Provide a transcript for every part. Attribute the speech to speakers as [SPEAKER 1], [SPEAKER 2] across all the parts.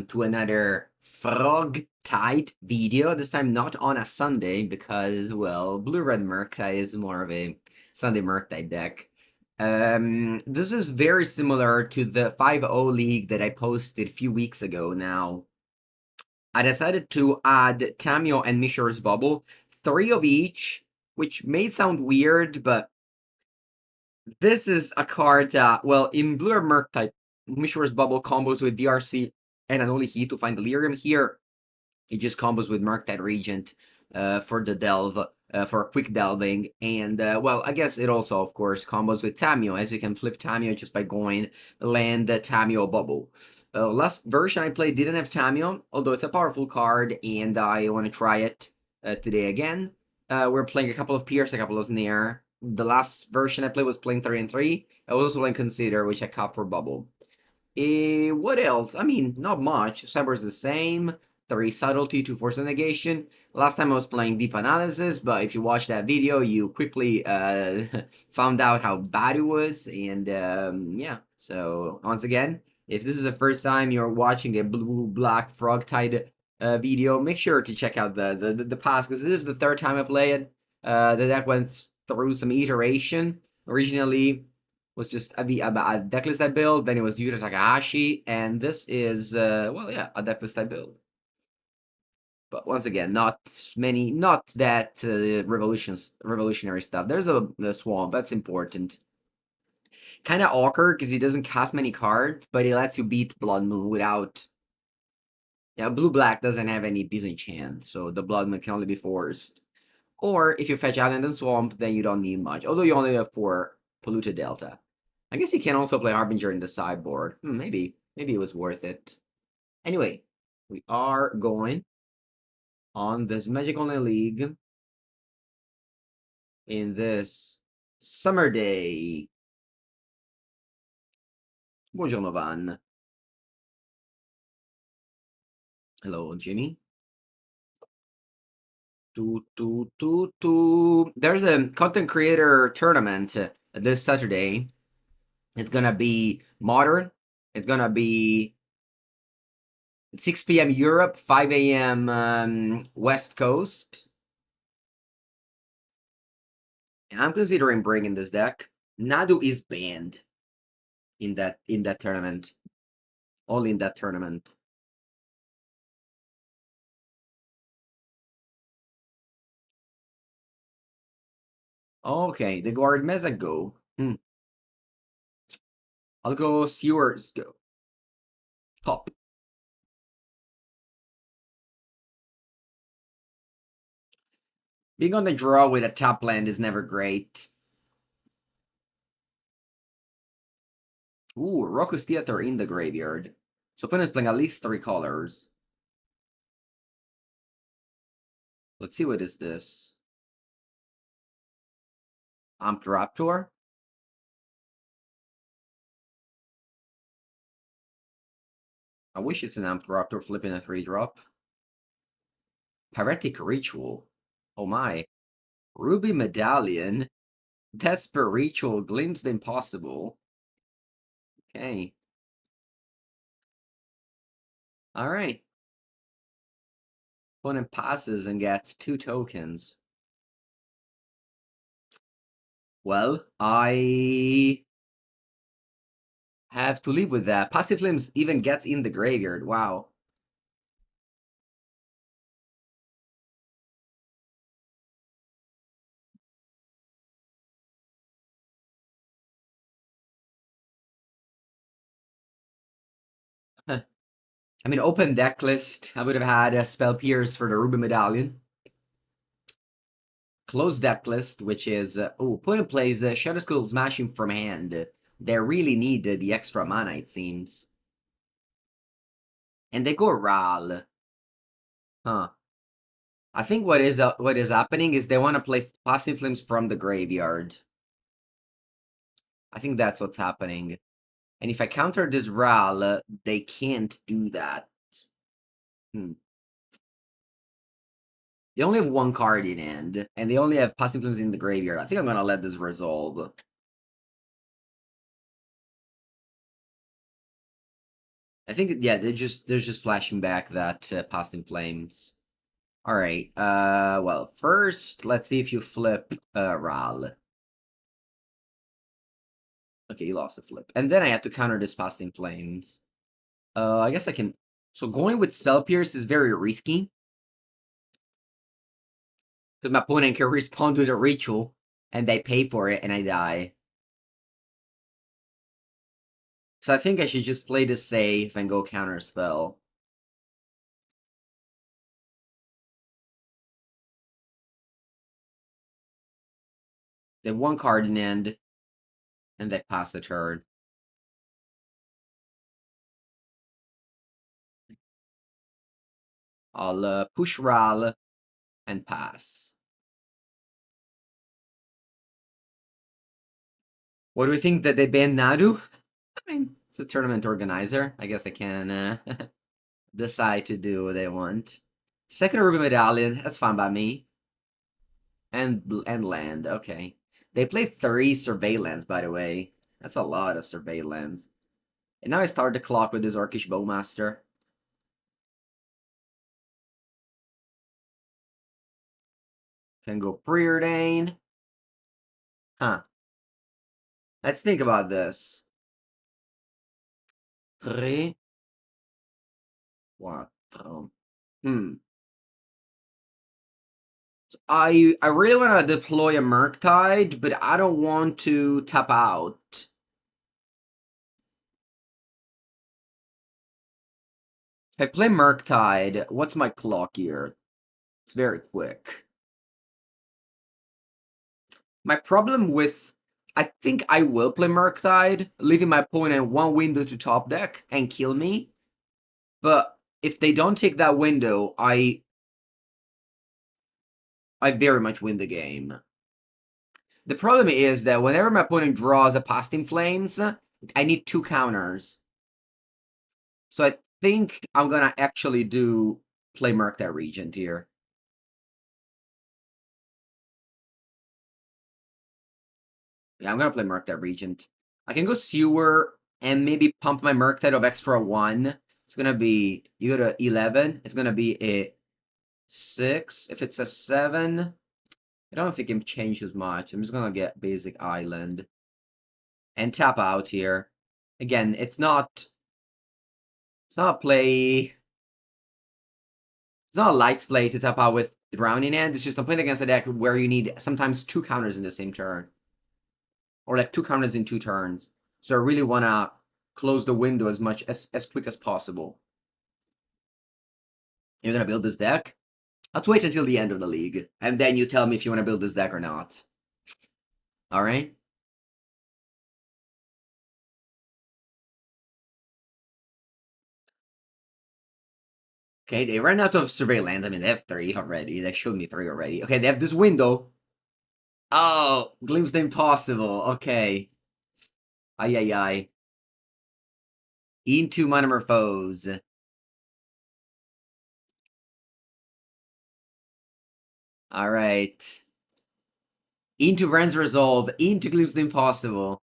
[SPEAKER 1] welcome to another Frogtide video. This time not on a Sunday because, well, Blue-Red Murktide is more of a Sunday Murktide deck. This is very similar to the 5-0 league that I posted a few weeks ago now. I decided to add Tamiyo and Mishra's Bauble, 3 of each, which may sound weird, but this is a card that, well, in Blue-Red Murktide, Mishra's Bauble combos with DRC and an only hit to find Delirium. Here, it just combos with Murktide Regent for the delve, for quick delving. And, well, I guess it also, of course, combos with Tamiyo, as you can flip Tamiyo just by going land Tamiyo Bauble. Last version I played didn't have Tamiyo, although it's a powerful card, and I want to try it today again. We're playing a couple of Pierce, a couple of Snare. The last version I played was playing 3 and 3. I was also playing Consider, which I capped for Bauble. What else? I mean, not much. Cyber's the same. 3 Subtlety, 2 Force of Negation. Last time I was playing Deep Analysis, but if you watched that video, you quickly found out how bad it was. And yeah, so once again, if this is the first time you're watching a blue-black Frogtide video, make sure to check out the past, because this is the 3rd time I play it. The deck went through some iteration. Originally was just a decklist I built, then it was Yuta Takahashi, and this is, well, yeah, a decklist I built. But once again, not that revolutionary stuff. There's a swamp, that's important. Kind of awkward, because he doesn't cast many cards, but he lets you beat Blood Moon without... Yeah, blue-black doesn't have any disenchant, so the Blood Moon can only be forced. Or, if you fetch Island and Swamp, then you don't need much, although you only have 4 Polluted Delta. I guess you can also play Harbinger in the sideboard. Maybe it was worth it. Anyway, we are going on this Magic Only League in this summer day. Buongiorno, Van. Hello, Jimmy. There's a content creator tournament this Saturday. It's gonna be modern. It's gonna be 6 p.m. Europe, 5 a.m. West Coast. I'm considering bringing this deck. Nadu is banned in that tournament. Only in that tournament. Okay, the guard mesa go. I'll go Sewers go. Top. Being on the draw with a top land is never great. Ooh, Rocco's Theater in the graveyard. So opponent's playing at least 3 colors. Let's see, what is this? Amped Raptor? I wish it's an Amped Raptor flipping a 3-drop. Pyretic Ritual. Oh my. Ruby Medallion. Desperate Ritual. Glimpse the Impossible. Okay. Alright. Opponent passes and gets 2 tokens. Well, I have to live with that. Passive Limbs even gets in the graveyard. Wow. I mean, open deck list, I would have had a Spell Pierce for the Ruby Medallion. Closed deck list, which is, opponent plays Shadow Skull Smashing from hand. They really need the extra mana, it seems. And they go Ral. Huh. I think what is happening is they want to play Passive Flames from the graveyard. I think that's what's happening. And if I counter this Ral, they can't do that. They only have 1 card in hand, and they only have Passive Flames in the graveyard. I think I'm gonna let this resolve. I think, yeah, they're just flashing back that Past in Flames. All right. Well, first, let's see if you flip Ral. Okay, you lost a flip. And then I have to counter this Past in Flames. I guess I can... So going with Spell Pierce is very risky. Because my opponent can respond to the ritual, and they pay for it, and I die. So I think I should just play this safe and go Counterspell. They have one card in end, and they pass the turn. I'll push Ral and pass. What do we think that they banned Nadu? I mean, it's a tournament organizer. I guess I can decide to do what they want. Second Ruby Medallion, that's fine by me. And land, okay. They play 3 Surveillance, by the way. That's a lot of Surveillance. And now I start the clock with this Orcish Bowmaster. Can go Preordain. Huh. Let's think about this. 3, 4. Hmm. So I really want to deploy a Murktide, but I don't want to tap out. If I play Murktide, what's my clock here? It's very quick. My problem with... I think I will play Murktide, leaving my opponent one window to top deck and kill me. But if they don't take that window, I very much win the game. The problem is that whenever my opponent draws a Past in Flames, I need 2 counters. So I think I'm gonna actually play Murktide Regent here. Yeah, I'm gonna play Murktide Regent. I can go Sewer and maybe pump my Murktide of extra 1. It's gonna be, you go to 11, it's gonna be a 6. If it's a 7, I don't think it changes much. I'm just gonna get basic Island. And tap out here. Again, it's not play... It's not a light play to tap out with Drowning End. It's just I'm playing against a deck where you need sometimes 2 counters in the same turn. Or like 2 counters in 2 turns. So I really want to close the window as quick as possible. You're going to build this deck? Let's wait until the end of the league. And then you tell me if you want to build this deck or not. Alright? Okay, they ran out of Surveillance. I mean, they have 3 already. They showed me 3 already. Okay, they have this window. Oh, Glimpse the Impossible. Okay. Ay, ay, ay. Into Monomorphose. Alright. Into Ren's Resolve. Into Glimpse the Impossible.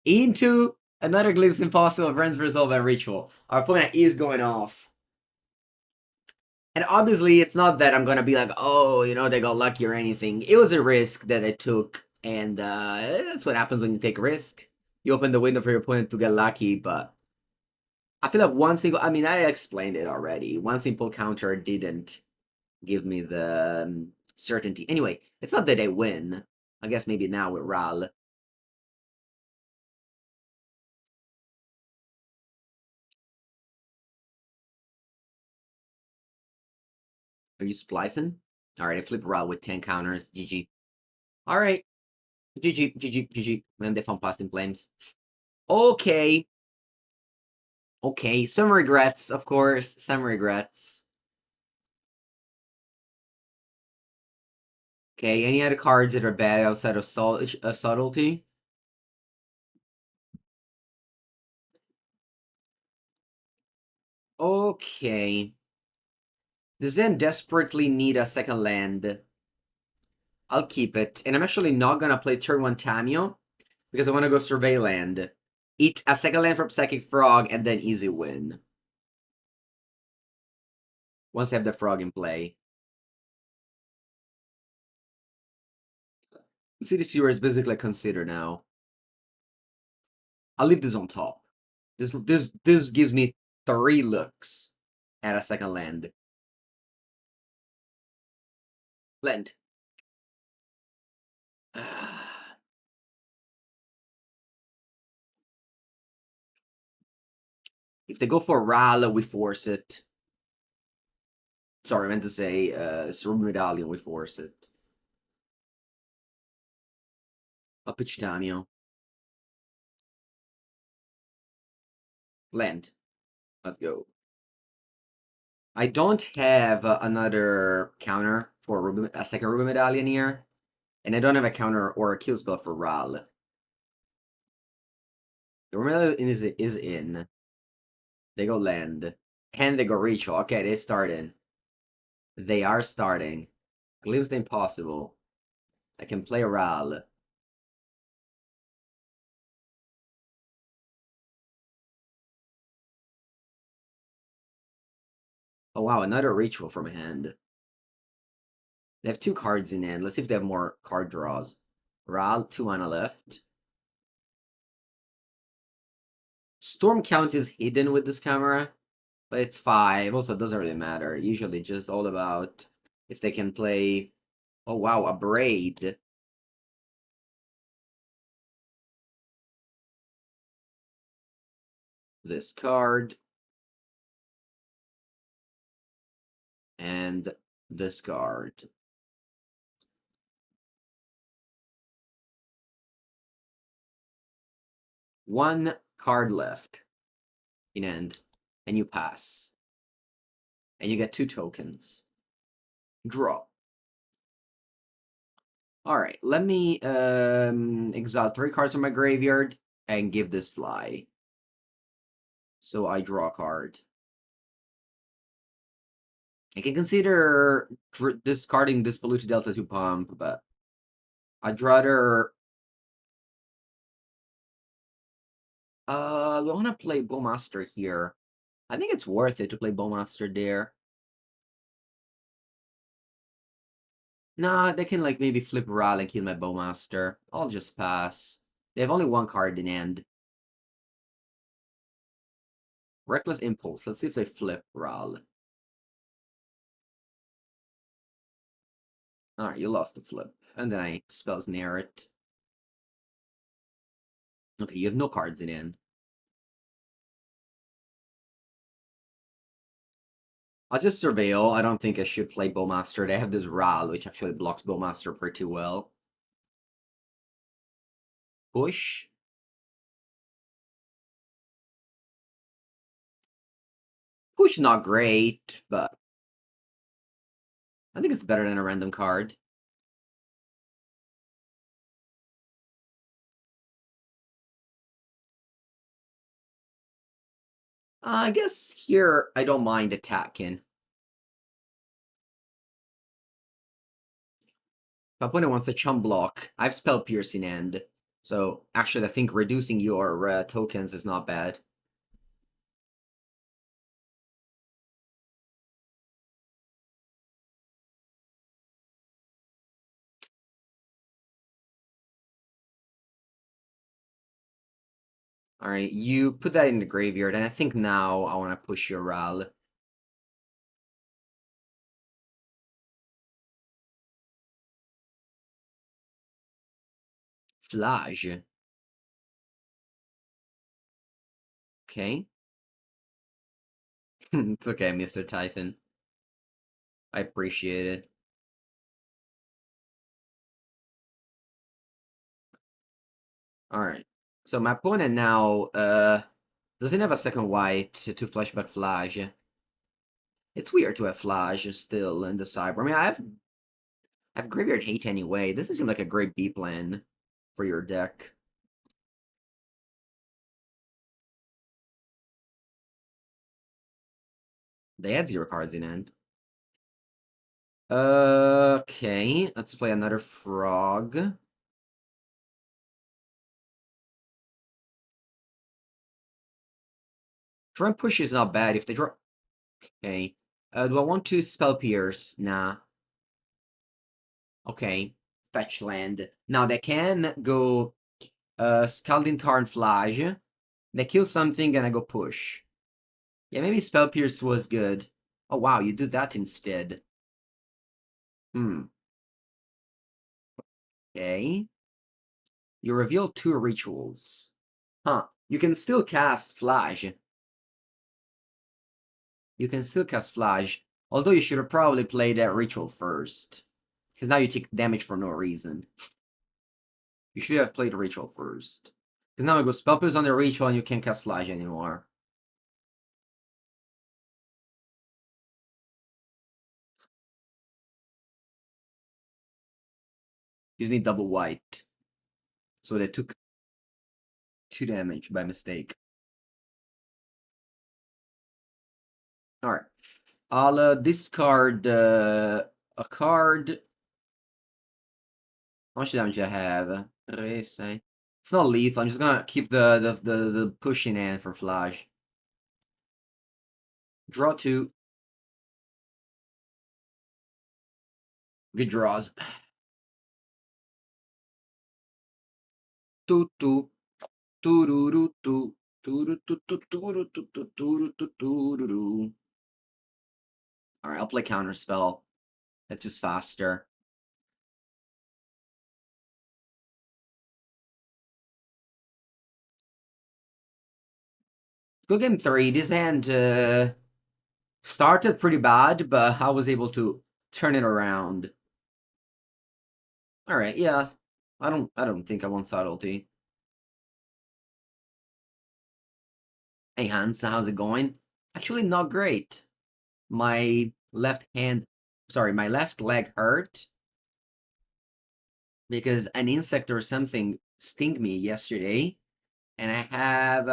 [SPEAKER 1] Into another Glimpse Impossible of Ren's Resolve and Ritual. Our opponent is going off. And obviously, it's not that I'm gonna be like, oh, you know, they got lucky or anything. It was a risk that I took, and that's what happens when you take a risk. You open the window for your opponent to get lucky, but I feel like one single... I mean, I explained it already. One simple counter didn't give me the certainty. Anyway, it's not that I win. I guess maybe now with Ral. Are you splicing? Alright, I flip Ral with 10 counters. GG. Alright. GG, GG, GG. And they found Past in Flames. Okay. Okay, some regrets, of course. Some regrets. Okay, any other cards that are bad outside of Subtlety? Okay. Does Zen desperately need a second land? I'll keep it. And I'm actually not gonna play turn 1 Tamiyo, because I want to go Survey land. Eat a second land from Psychic Frog and then easy win. Once you have the frog in play. City Sewer is basically considered now. I'll leave this on top. This gives me 3 looks at a second land. Land. If they go for Rala, we force it. Sorry, I meant to say Cerebral Medallion, we force it. I'll pitch Tamiyo. Land. Let's go. I don't have another counter for a second Ruby Medallion here. And I don't have a counter or a kill spell for Ral. The Ruby Medallion is in. They go land. And they go ritual. Okay, they start in. They are starting. Glimpse the impossible. I can play Ral. Oh wow, another ritual from hand. They have 2 cards in hand. Let's see if they have more card draws. Ral, 2 mana left. Storm Count is hidden with this camera, but it's 5. Also, it doesn't really matter. Usually just all about if they can play... Oh wow, a Braid. This card. And this card. One card left in end, and you pass. And you get 2 tokens. Draw. Alright, let me exile 3 cards from my graveyard and give this fly. So I draw a card. I can consider discarding this Polluted Delta to pump, but I'd rather... I want to play Bowmaster here. I think it's worth it to play Bowmaster there. Nah, they can like maybe flip Ral and kill my Bowmaster. I'll just pass. They have only 1 card in hand. Reckless Impulse. Let's see if they flip Ral. Alright, you lost the flip. And then I Spell Snare it. Okay, you have no cards in hand. I'll just Surveil. I don't think I should play Bowmaster. They have this Ral, which actually blocks Bowmaster pretty well. Push. Push not great, but I think it's better than a random card. I guess here I don't mind attacking. My opponent wants to chum block. I have Spell Piercing end. So actually I think reducing your tokens is not bad. Alright, you put that in the graveyard, and I think now I want to push your Ral. Flash. Okay. It's okay, Mr. Typhon. I appreciate it. Alright. So my opponent now doesn't have a second white to flashback Flash. It's weird to have Flash still in the cyber. I mean, I have Graveyard Hate anyway. This doesn't seem like a great B plan for your deck. They had 0 cards in hand. Okay, let's play another frog. Draw push is not bad if they draw. Okay. Do I want to spell pierce? Nah. Okay. Fetch land. Now they can go Scalding Tarn Flash. They kill something and I go push. Yeah, maybe spell pierce was good. Oh wow, you do that instead. Hmm. Okay. You reveal 2 rituals. Huh. You can still cast Flash. You can still cast Flash. Although you should have probably played that ritual first. Because now you take damage for no reason. You should have played ritual first. Because now it goes spell pierce on the ritual and you can't cast Flash anymore. You need double white. So they took 2 damage by mistake. Alright. I'll discard a card. How much damage I have? It's not lethal. I'm just gonna keep the pushing hand for Flash. Draw 2. Good draws. Alright, I'll play Counterspell. That's just faster. Go game 3. This hand started pretty bad, but I was able to turn it around. Alright, yeah. I don't think I want Subtlety. Hey Hans, how's it going? Actually not great. My left leg hurt because an insect or something stung me yesterday, and I have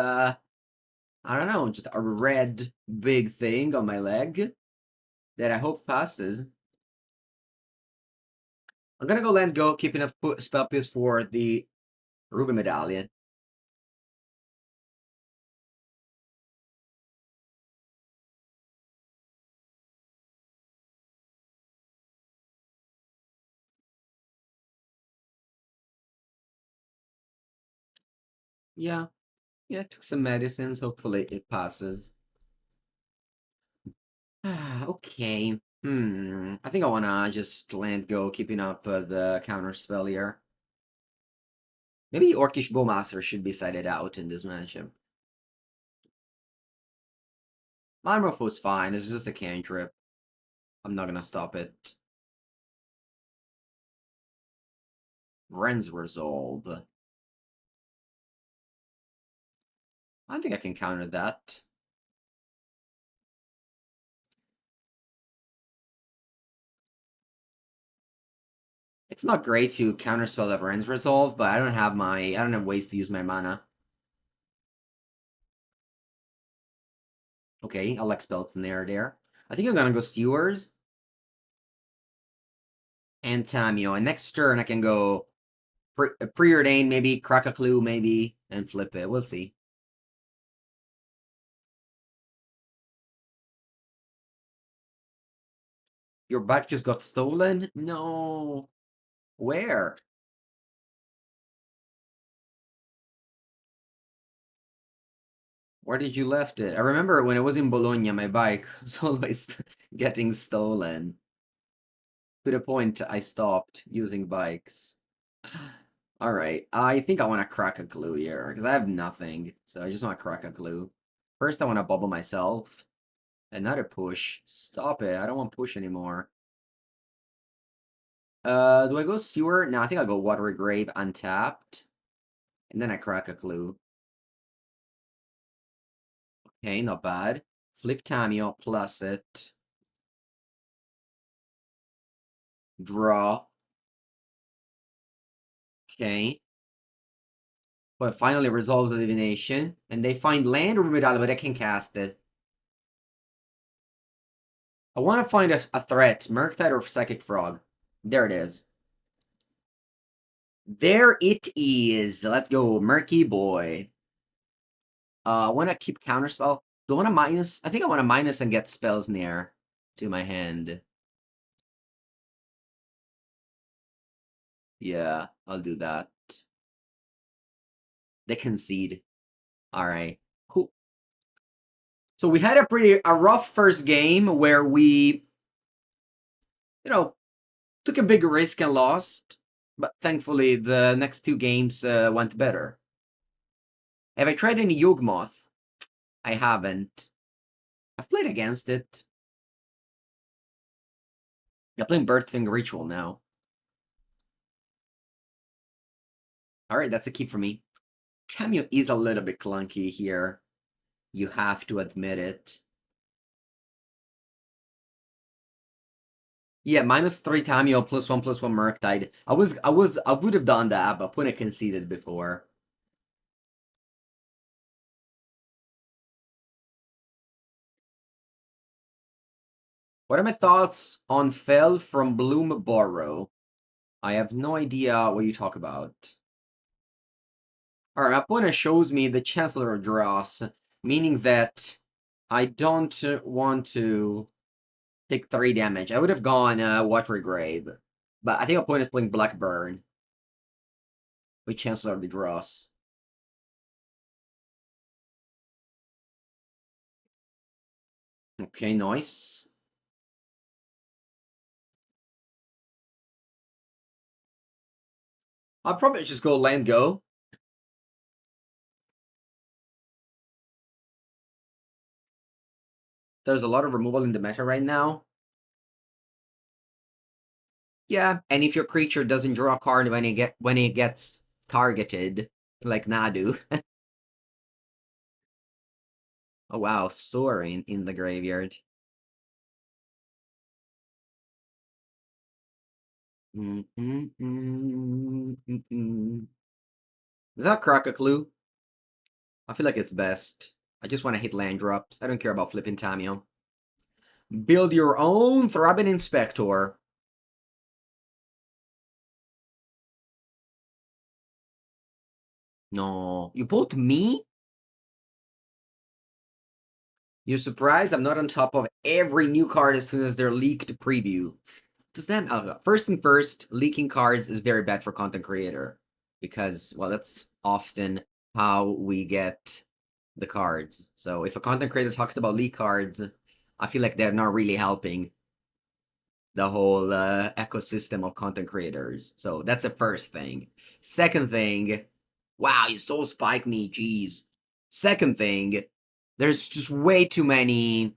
[SPEAKER 1] I don't know, just a red big thing on my leg that I hope passes. I'm gonna go land go, keeping up spell pierce for the Ruby Medallion. Yeah, yeah, took some medicines. Hopefully it passes. Okay. I think I wanna just land go, keeping up the counter spell here. Maybe Orcish Bowmasters should be sided out in this matchup. Monroe was fine. It's just a cantrip. I'm not gonna stop it. Ren's Resolve. I think I can counter that. It's not great to counterspell that Ren's Resolve, but I don't have ways to use my mana. Okay, I'll like Spell Snare there. I think I'm gonna go Sewers and Tamiyo. And next turn I can go Preordain, maybe, crack a clue, maybe, and flip it. We'll see. Your bike just got stolen? No. Where? Where did you left it? I remember when I was in Bologna, my bike was always getting stolen. To the point I stopped using bikes. Alright, I think I want to crack a glue here, because I have nothing. So I just want to crack a glue. First I want to bubble myself. Another push. Stop it, I don't want push anymore. Do I go sewer? No, I think I'll go Watery Grave untapped. And then I crack a glue. Okay, not bad. Flip Tamiyo, plus it. Draw. Okay. But finally resolves the divination. And they find land or Medallion, but I can cast it. I want to find a threat. Murktide or Psychic Frog. There it is. There it is. Let's go, Murky Boy. I want to keep Counterspell. Do I want to minus? I think I want to minus and get Spell Snare to my hand. Yeah, I'll do that. They concede. Alright, cool. So we had a rough first game where we, took a big risk and lost. But thankfully, the next two games went better. Have I tried any Yawgmoth? I haven't. I've played against it. I'm playing Birthing Ritual now. Alright, that's a keep for me. Tamiyo is a little bit clunky here. You have to admit it. Yeah, -3 Tamiyo, +1/+1 Murktide. I would have done that, but when I conceded before. What are my thoughts on Fell from Bloom Borrow? I have no idea what you talk about. Alright, my opponent shows me the Chancellor of Dross, meaning that I don't want to take 3 damage. I would have gone Watery Grave, but I think my opponent is playing Blackburn with Chancellor of the Dross. Okay, nice. I'll probably just go land go. There's a lot of removal in the meta right now. Yeah, and if your creature doesn't draw a card when it gets targeted, like Nadu. Oh wow, Soaring in the graveyard. Is that crack a clue? I feel like it's best. I just want to hit land drops. I don't care about flipping Tamiyo. Build your own Throbbing Inspector. No. You bought me? You're surprised I'm not on top of every new card as soon as they're leaked preview. Does that first and first, leaking cards is very bad for content creator. Because, well, that's often how we get the cards. So if a content creator talks about leak cards, I feel like they're not really helping the whole ecosystem of content creators. So that's the first thing. Second thing, wow, you so spike me, jeez. Second thing, there's just way too many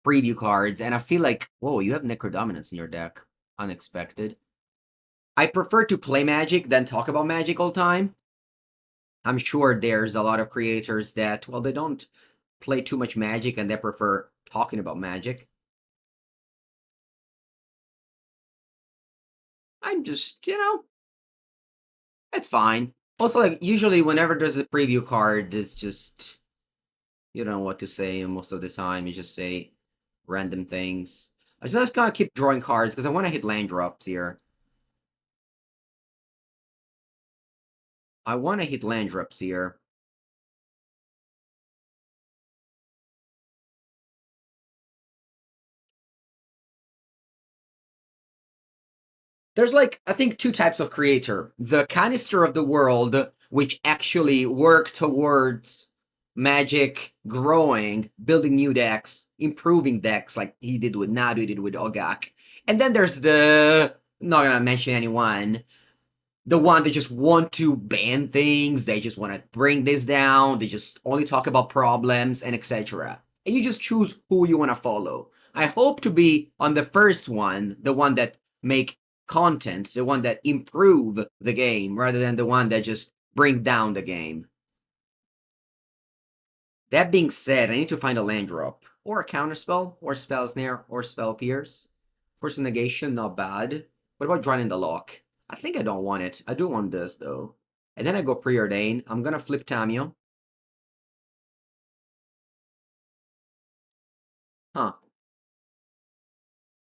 [SPEAKER 1] preview cards, and I feel like, whoa, you have Necrodominance in your deck. Unexpected. I prefer to play Magic than talk about Magic all the time. I'm sure there's a lot of creators that, well, they don't play too much Magic and they prefer talking about Magic. I'm just, it's fine. Also, like, usually whenever there's a preview card, it's just, you don't know what to say most of the time. You just say random things. I just gotta keep drawing cards because I want to hit land drops here. I want to hit land drops here. There's like, I think, 2 types of creator. The canister of the world, which actually work towards Magic growing, building new decks, improving decks like he did with Nadu, he did with Ogak. And then there's the, not gonna mention anyone, the one that just want to ban things, they just want to bring this down, they just only talk about problems and etc. And you just choose who you want to follow. I hope to be on the first one, the one that make content, the one that improve the game, rather than the one that just bring down the game. That being said, I need to find a land drop, or a counterspell, or spell snare, or spell pierce. Force of negation, not bad. What about drawing the lock? I think I don't want it. I do want this though. And then I go preordain. I'm gonna flip Tamiyo. Huh.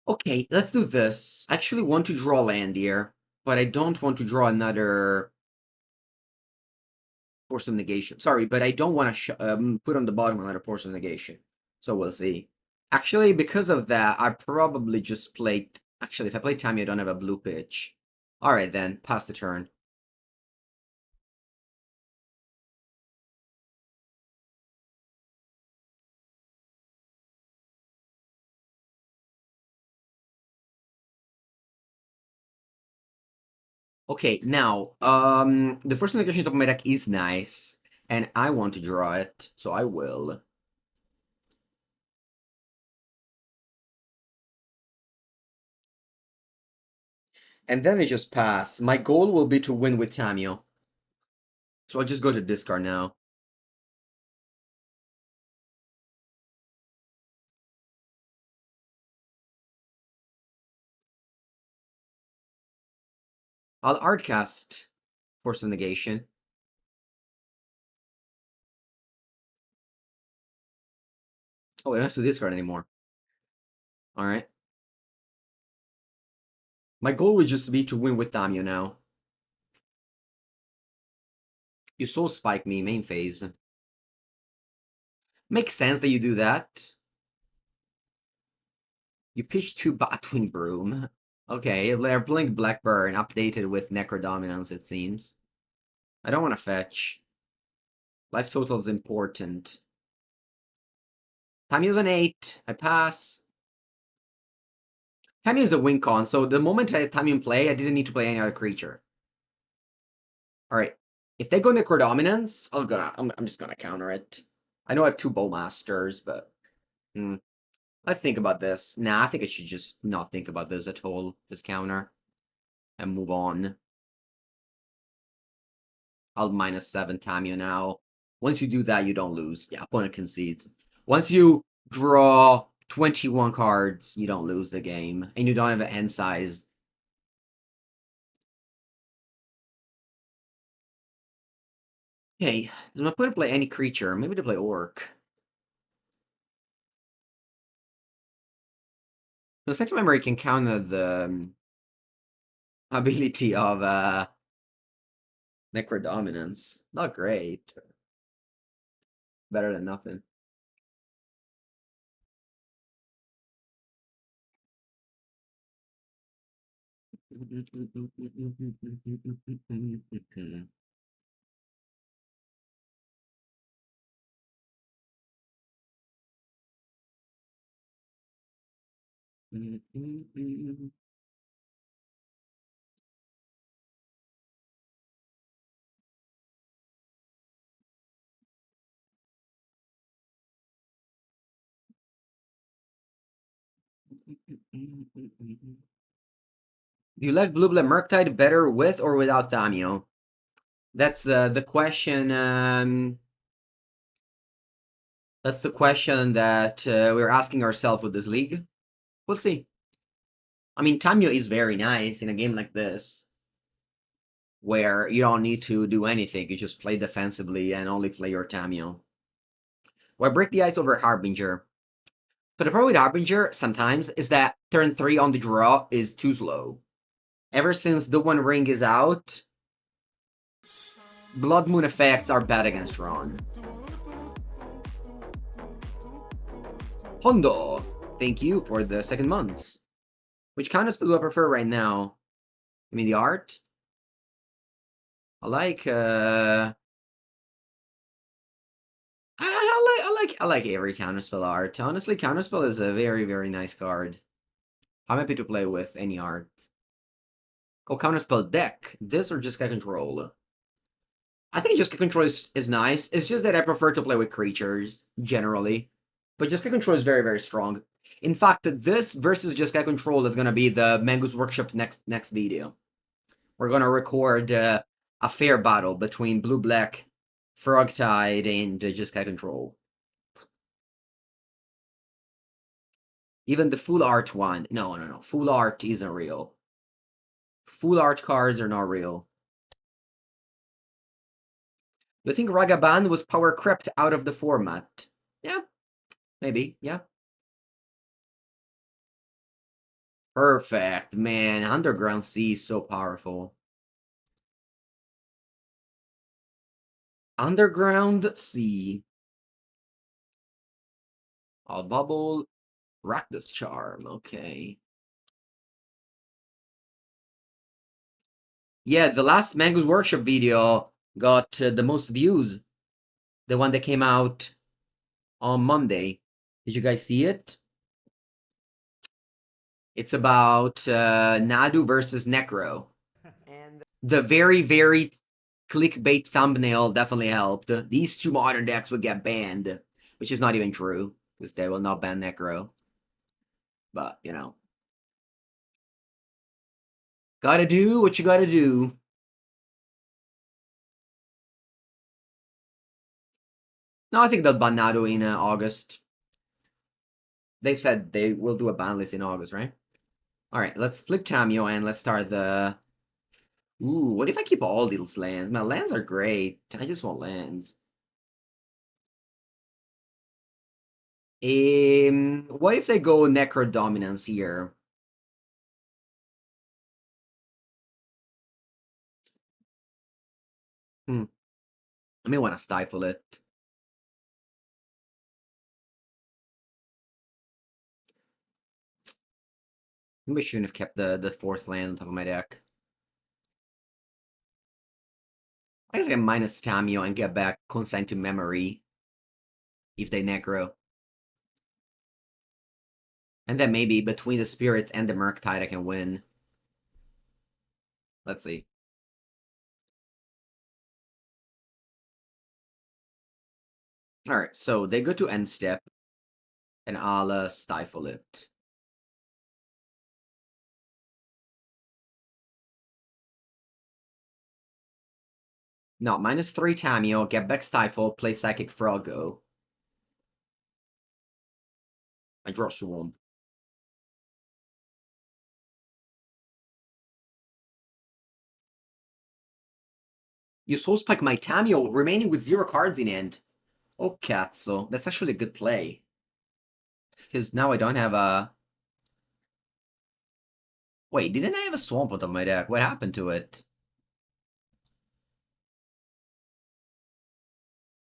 [SPEAKER 1] Okay, let's do this. I actually want to draw land here, but I don't want to draw another Force of Negation. Sorry, but I don't want to put on the bottom another Force of Negation. So we'll see. Actually, because of that, I probably just played... Actually, if I play Tamiyo, I don't have a blue pitch. Alright then, pass the turn. Okay, now, the Force of Negation top of my deck is nice, and I want to draw it, so I will. And then I just pass. My goal will be to win with Tamiyo. So I'll just go to discard now. I'll Artcast Force of Negation. Oh, I don't have to discard anymore. Alright. My goal would just be to win with Tamiyo now. You Soul Spike me, main phase. Makes sense that you do that. You pitch 2 Batwing Broom. Okay, they're playing Blackburn, updated with Necrodominance, it seems. I don't want to fetch. Life total is important. Tamiyo's an 8. I pass. Tamiyo's a win con, so the moment I had Tamiyo in play, I didn't need to play any other creature. Alright. If they go Necrodominance, I'm just gonna counter it. I know I have 2 Bowmasters, but... Let's think about this. Nah, I think I should just not think about this at all. Just counter. And move on. I'll -7 Tamiyo now. Once you do that, you don't lose. Yeah, opponent concedes. Once you draw 21 cards, you don't lose the game. And you don't have an end size. Hey, does my opponent play any creature? Maybe they play Orc. So second memory can counter the ability of Necrodominance. Not great. Better than nothing. Do you like Blue Blood Murktide better with or without Tamiyo? That's the question. That's the question that we're asking ourselves with this league. We'll see. I mean, Tamiyo is very nice in a game like this, where you don't need to do anything. You just play defensively and only play your Tamiyo. Why break the ice over Harbinger? So the problem with Harbinger sometimes is that turn 3 on the draw is too slow. Ever since the One Ring is out, Blood Moon effects are bad against Tron. Hondo, thank you for the 2nd months. Which Counterspell do I prefer right now? I mean the art? I like I like every Counterspell art. Honestly, Counterspell is a very, very nice card. I'm happy to play with any art. Oh, Counterspell deck. This or just get control? I think just get control is nice. It's just that I prefer to play with creatures, generally. But just get control is very, very strong. In fact, this versus just get control is gonna be the Mango's Workshop next video. We're gonna record a fair battle between Blue-Black, Frogtide, and just get control. Even the full art one. No. Full art isn't real. Full art cards are not real. Do you think Ragavan was power crept out of the format? Yeah. Maybe, yeah. Perfect, man. Underground Sea is so powerful. Underground Sea. I'll bubble. Rakdos Charm. Okay. Yeah, the last Mango's Workshop video got the most views. The one that came out on Monday. Did you guys see it? It's about Nadu versus Necro. And the very, very clickbait thumbnail definitely helped. These two modern decks would get banned, which is not even true, because they will not ban Necro. But, you know. Gotta do what you gotta do. No, I think they'll ban Nadu in August. They said they will do a ban list in August, right? Alright, let's flip Tamiyo and let's start the... Ooh, what if I keep all these lands? My lands are great. I just want lands. What if they go Necro Dominance here? I may want to stifle it. Maybe I shouldn't have kept the fourth land on top of my deck. I guess I can minus Tamiyo and get back Consign to Memory if they Necro. And then maybe between the Spirits and the Murktide I can win. Let's see. Alright, so they go to end step, and I'll stifle it. No, -3 Tamiyo, get back Stifle, play Psychic Froggo. I draw Swamp. You Soul Spike my Tamiyo, remaining with 0 cards in hand. Oh, cazzo. That's actually a good play. Because now I don't have a... Wait, didn't I have a Swamp on top of my deck? What happened to it?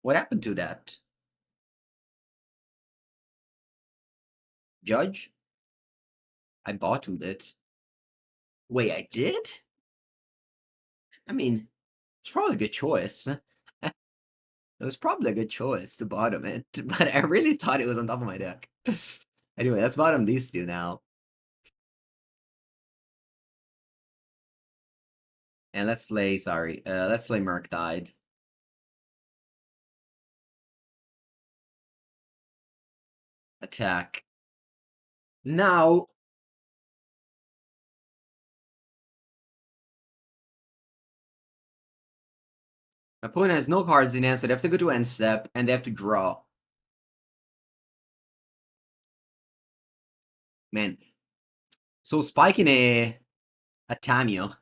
[SPEAKER 1] What happened to that? Judge? I bottomed it. Wait, I did? I mean, it's probably a good choice. It was probably a good choice to bottom it, but I really thought it was on top of my deck. Anyway, let's bottom these two now. And let's play, let's play Murktide. Attack. Now... My opponent has no cards in hand, so they have to go to end step, and they have to draw. Man. So spiking a Tamiyo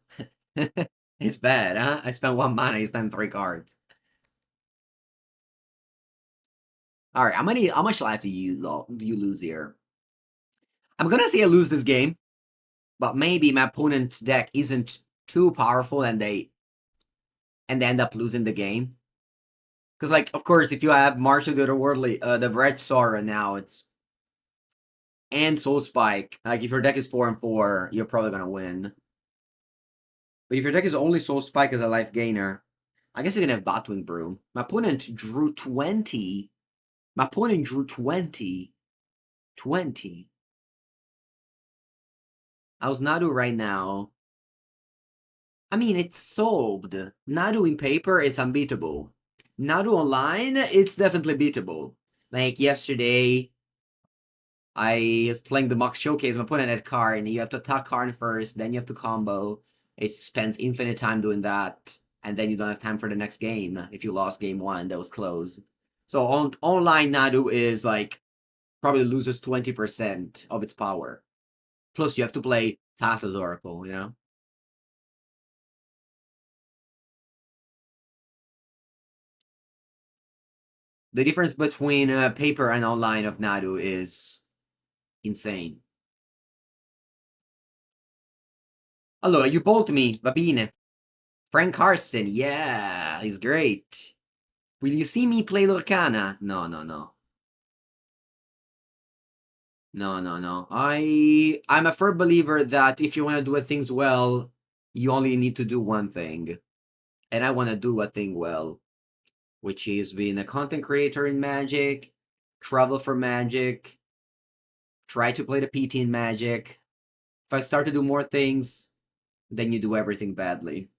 [SPEAKER 1] is bad, huh? I spent 1 mana, I spent 3 cards. Alright, how much life do you lose here? I'm gonna say I lose this game, but maybe my opponent's deck isn't too powerful and they end up losing the game. Because, like, of course, if you have March of the Otherworldly, the Red Sora now, it's... And Soul Spike, like, if your deck is 4 and 4, you're probably gonna win. But if your deck is only Soul Spike as a life gainer, I guess you can have Batwing Broom. My opponent drew 20. My opponent drew 20. 20. How's Nadu right now? I mean, it's solved. Nadu in paper is unbeatable. Nadu online, it's definitely beatable. Like yesterday, I was playing the Mox Showcase, my opponent had Karn, you have to attack Karn first, then you have to combo. It spends infinite time doing that, and then you don't have time for the next game. If you lost game 1, that was close. So online Nadu is like, probably loses 20% of its power. Plus you have to play Thassa's Oracle, you know? The difference between paper and online of Nadu is insane. Allora, you bolt me, va bene. Frank Carson, yeah, he's great. Will you see me play Lorcana? No, no, no. No, no, no. I'm a firm believer that if you want to do things well, you only need to do one thing. And I want to do a thing well, which is being a content creator in Magic, travel for Magic, try to play the PT in Magic. If I start to do more things, then you do everything badly.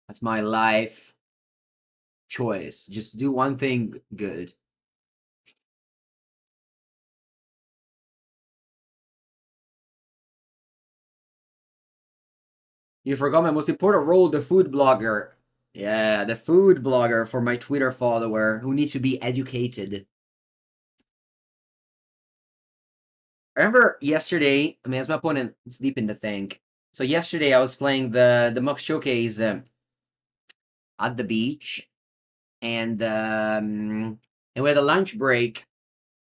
[SPEAKER 1] That's my life choice. Just do one thing good. You forgot my most important role, the food blogger. Yeah, the food blogger for my Twitter follower who needs to be educated. I remember yesterday, I mean, as my opponent is deep in the tank. So yesterday I was playing the Mux Showcase at the beach, and we had a lunch break,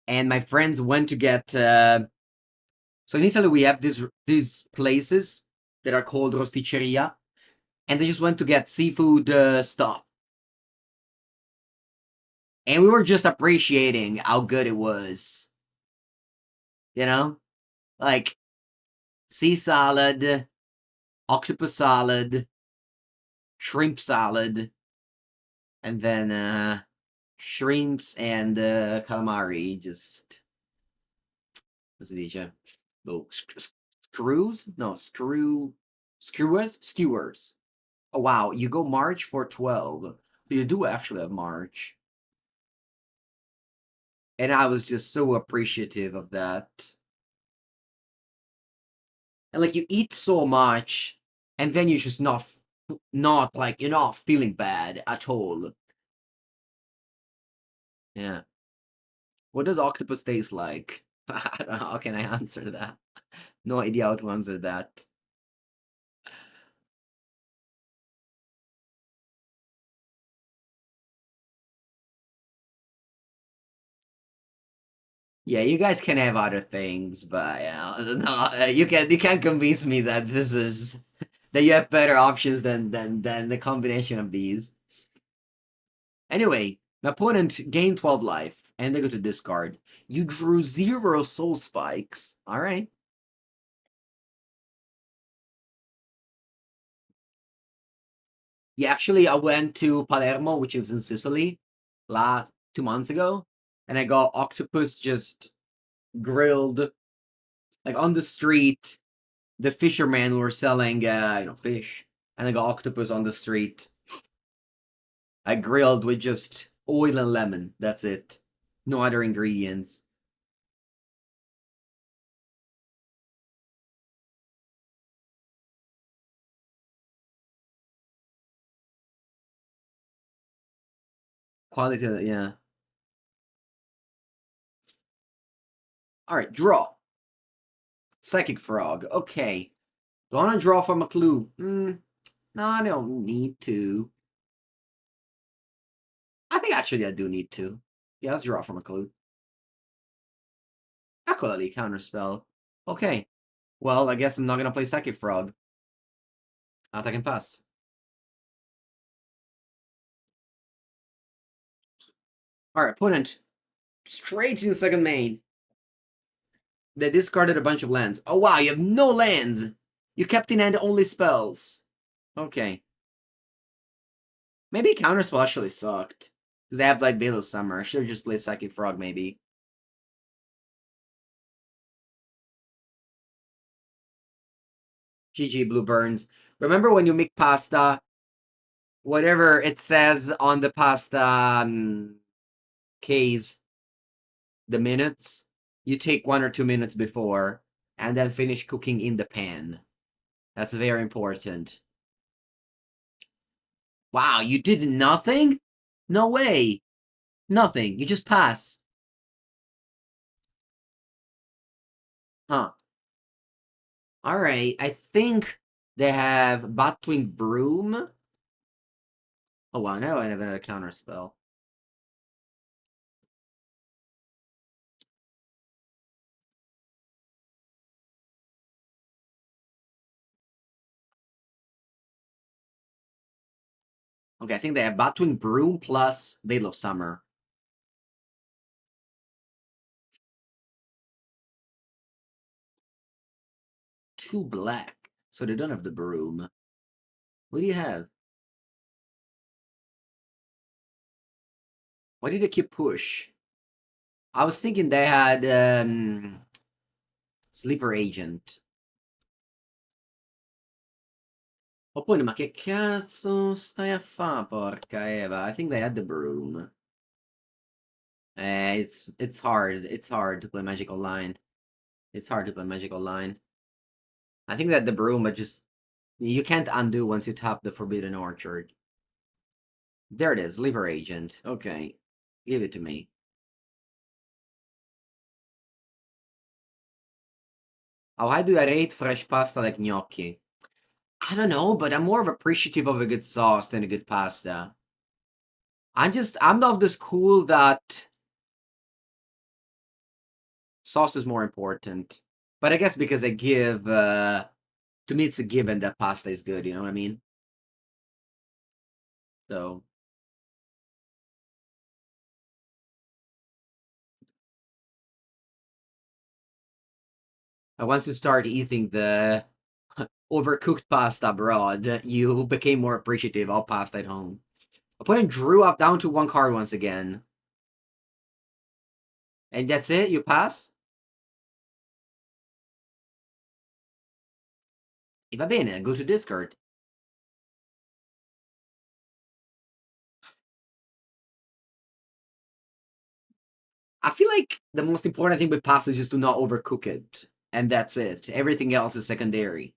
[SPEAKER 1] and my friends went to get. So in Italy we have these places that are called rosticceria, and they just went to get seafood stuff, and we were just appreciating how good it was. You know, like sea salad, octopus salad, shrimp salad, and then shrimps and calamari. Just what's it dice? Oh, screws? No, skewers. Oh wow, you go March for 12. So you do actually have March. And I was just so appreciative of that. And like you eat so much, and then you're just not like you're not feeling bad at all. Yeah. What does octopus taste like? I don't know. How can I answer that? No idea how to answer that. Yeah, you guys can have other things, but no, you can't convince me that this is that you have better options than the combination of these. Anyway, my opponent gained 12 life, and they go to discard. You drew 0 soul spikes. All right. Yeah, actually, I went to Palermo, which is in Sicily, 2 months ago, and I got octopus just grilled, like on the street. The fishermen were selling, fish, and I got octopus on the street. I grilled with just oil and lemon. That's it. No other ingredients. Quality, yeah. All right, draw. Psychic Frog. Okay. Do I want to draw from a clue? No, I don't need to. I think actually I do need to. Yeah, let's draw from a clue. Equally counterspell. Okay. Well, I guess I'm not gonna play Psychic Frog. I can pass. Alright, opponent. Straight in second main. They discarded a bunch of lands. Oh wow, you have no lands! You kept in hand only spells. Okay. Maybe Counterspell actually sucked. Because they have like Veil of Summer. I should have just played Psychic Frog maybe. GG Blue Burns. Remember when you make pasta, whatever it says on the pasta case, the minutes, you take 1 or 2 minutes before and then finish cooking in the pan. That's very important. Wow, you did nothing? No way. Nothing. You just pass. Huh. Alright, I think they have Batwing Broom. Oh wow, now I have another counter spell. Okay, I think they have Batwing Broom plus Veil of Summer. Two black. So they don't have the Broom. What do you have? Why did they keep push? I was thinking they had Sleeper Agent. Oppure, ma che cazzo stai a fa, porca Eva? I think they had the Broom. It's hard. It's hard to play Magic Online. It's hard to play Magic Online. I think that the Broom, but just you can't undo once you tap the Forbidden Orchard. There it is, Sleeper Agent. Okay, give it to me. Oh, how do I rate fresh pasta like gnocchi? I don't know, but I'm more of appreciative of a good sauce than a good pasta. I'm of the school that sauce is more important. But I guess because I give, to me it's a given that pasta is good, you know what I mean? So, once you start eating the overcooked pasta abroad, you became more appreciative of pasta at home. Opponent drew up down to one card once again. And that's it? You pass? E va bene, go to discard. I feel like the most important thing with pasta is just to not overcook it. And that's it. Everything else is secondary.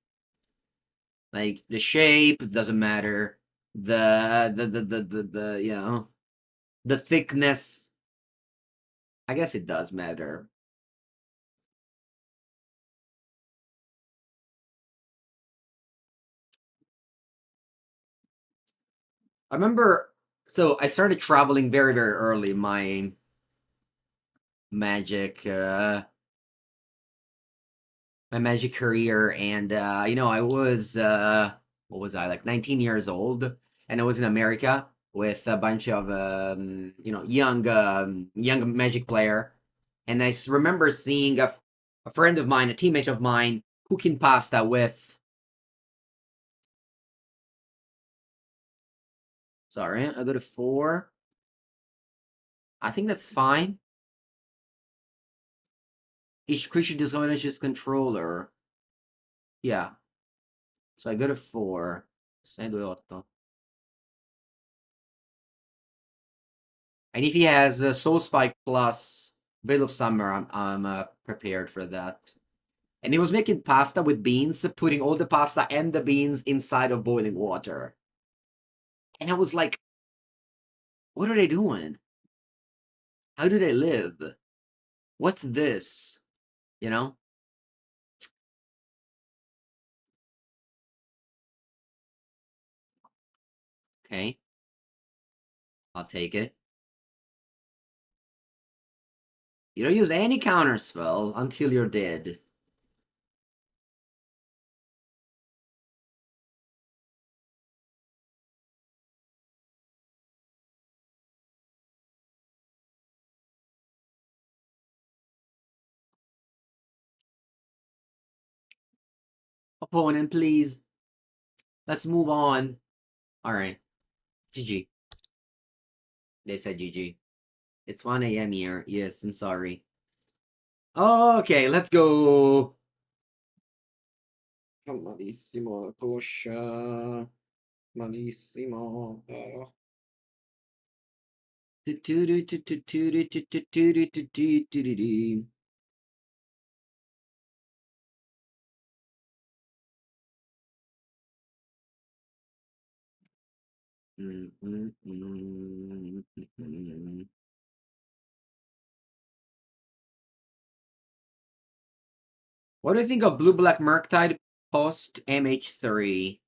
[SPEAKER 1] Like the shape doesn't matter. The you know, the thickness. I guess it does matter. I remember, so I started traveling very, very early. My magic, my magic career, and I was what was I, like 19 years old, and I was in America with a bunch of young magic player, and remember seeing a friend of mine, a teammate of mine, cooking pasta with. Sorry, I go to 4. I think that's fine. Each creature discovers its controller. Yeah. So I go to 4. 6, 2, 8. And if he has Soul Spike plus Veil of Summer, I'm prepared for that. And he was making pasta with beans, putting all the pasta and the beans inside of boiling water. And I was like, what are they doing? How do they live? What's this? You know? Okay. I'll take it. You don't use any counterspell until you're dead. Opponent, please. Let's move on. Alright. GG. They said GG. It's 1 a.m. here. Yes, I'm sorry. Okay, let's go. Malissimo, coscia. Malissimo. What do you think of blue-black Murktide post MH3?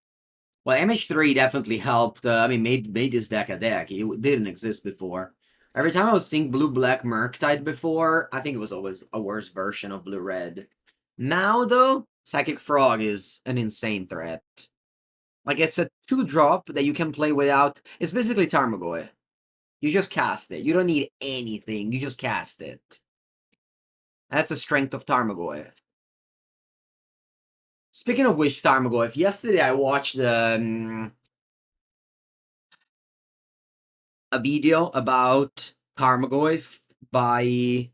[SPEAKER 1] Well, MH3 definitely helped. I mean, made this deck a deck. It didn't exist before. Every time I was seeing blue-black Murktide before, I think it was always a worse version of blue-red. Now, though, Psychic Frog is an insane threat. Like, it's a 2-drop that you can play without... It's basically Tarmogoyf. You just cast it. You don't need anything. You just cast it. That's the strength of Tarmogoyf. Speaking of which, Tarmogoyf, yesterday I watched a video about Tarmogoyf by...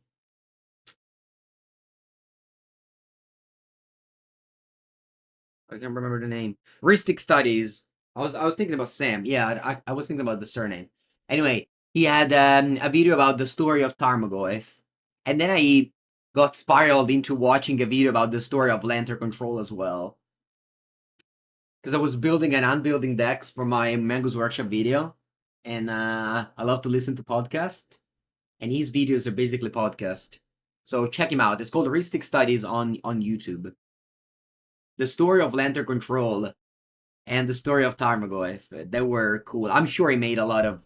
[SPEAKER 1] I can't remember the name. Ristic Studies. I was thinking about Sam. Yeah, I was thinking about the surname. Anyway, he had a video about the story of Tarmogoyf, and then I got spiraled into watching a video about the story of Lantern Control as well. Because I was building and unbuilding decks for my Mango's Workshop video, and I love to listen to podcasts, and his videos are basically podcast. So check him out. It's called Ristic Studies on YouTube. The story of Lantern Control and the story of Tarmogoyf, they were cool. I'm sure he made a lot of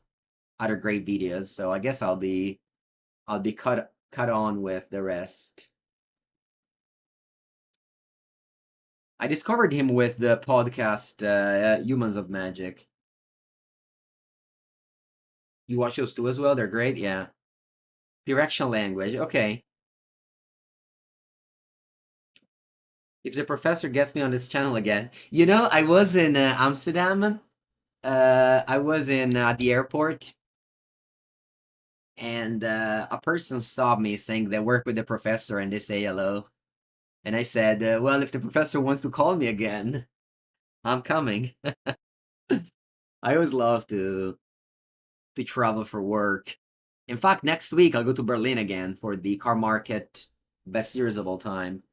[SPEAKER 1] other great videos, so I guess I'll be cut on with the rest. I discovered him with the podcast Humans of Magic. You watch those too as well? They're great, yeah. Directional language, okay. If the professor gets me on this channel again. You know, I was in Amsterdam. I was in the airport. And a person stopped me saying they work with the professor and they say hello. And I said, well, if the professor wants to call me again, I'm coming. I always love to travel for work. In fact, next week I'll go to Berlin again for the car market best series of all time.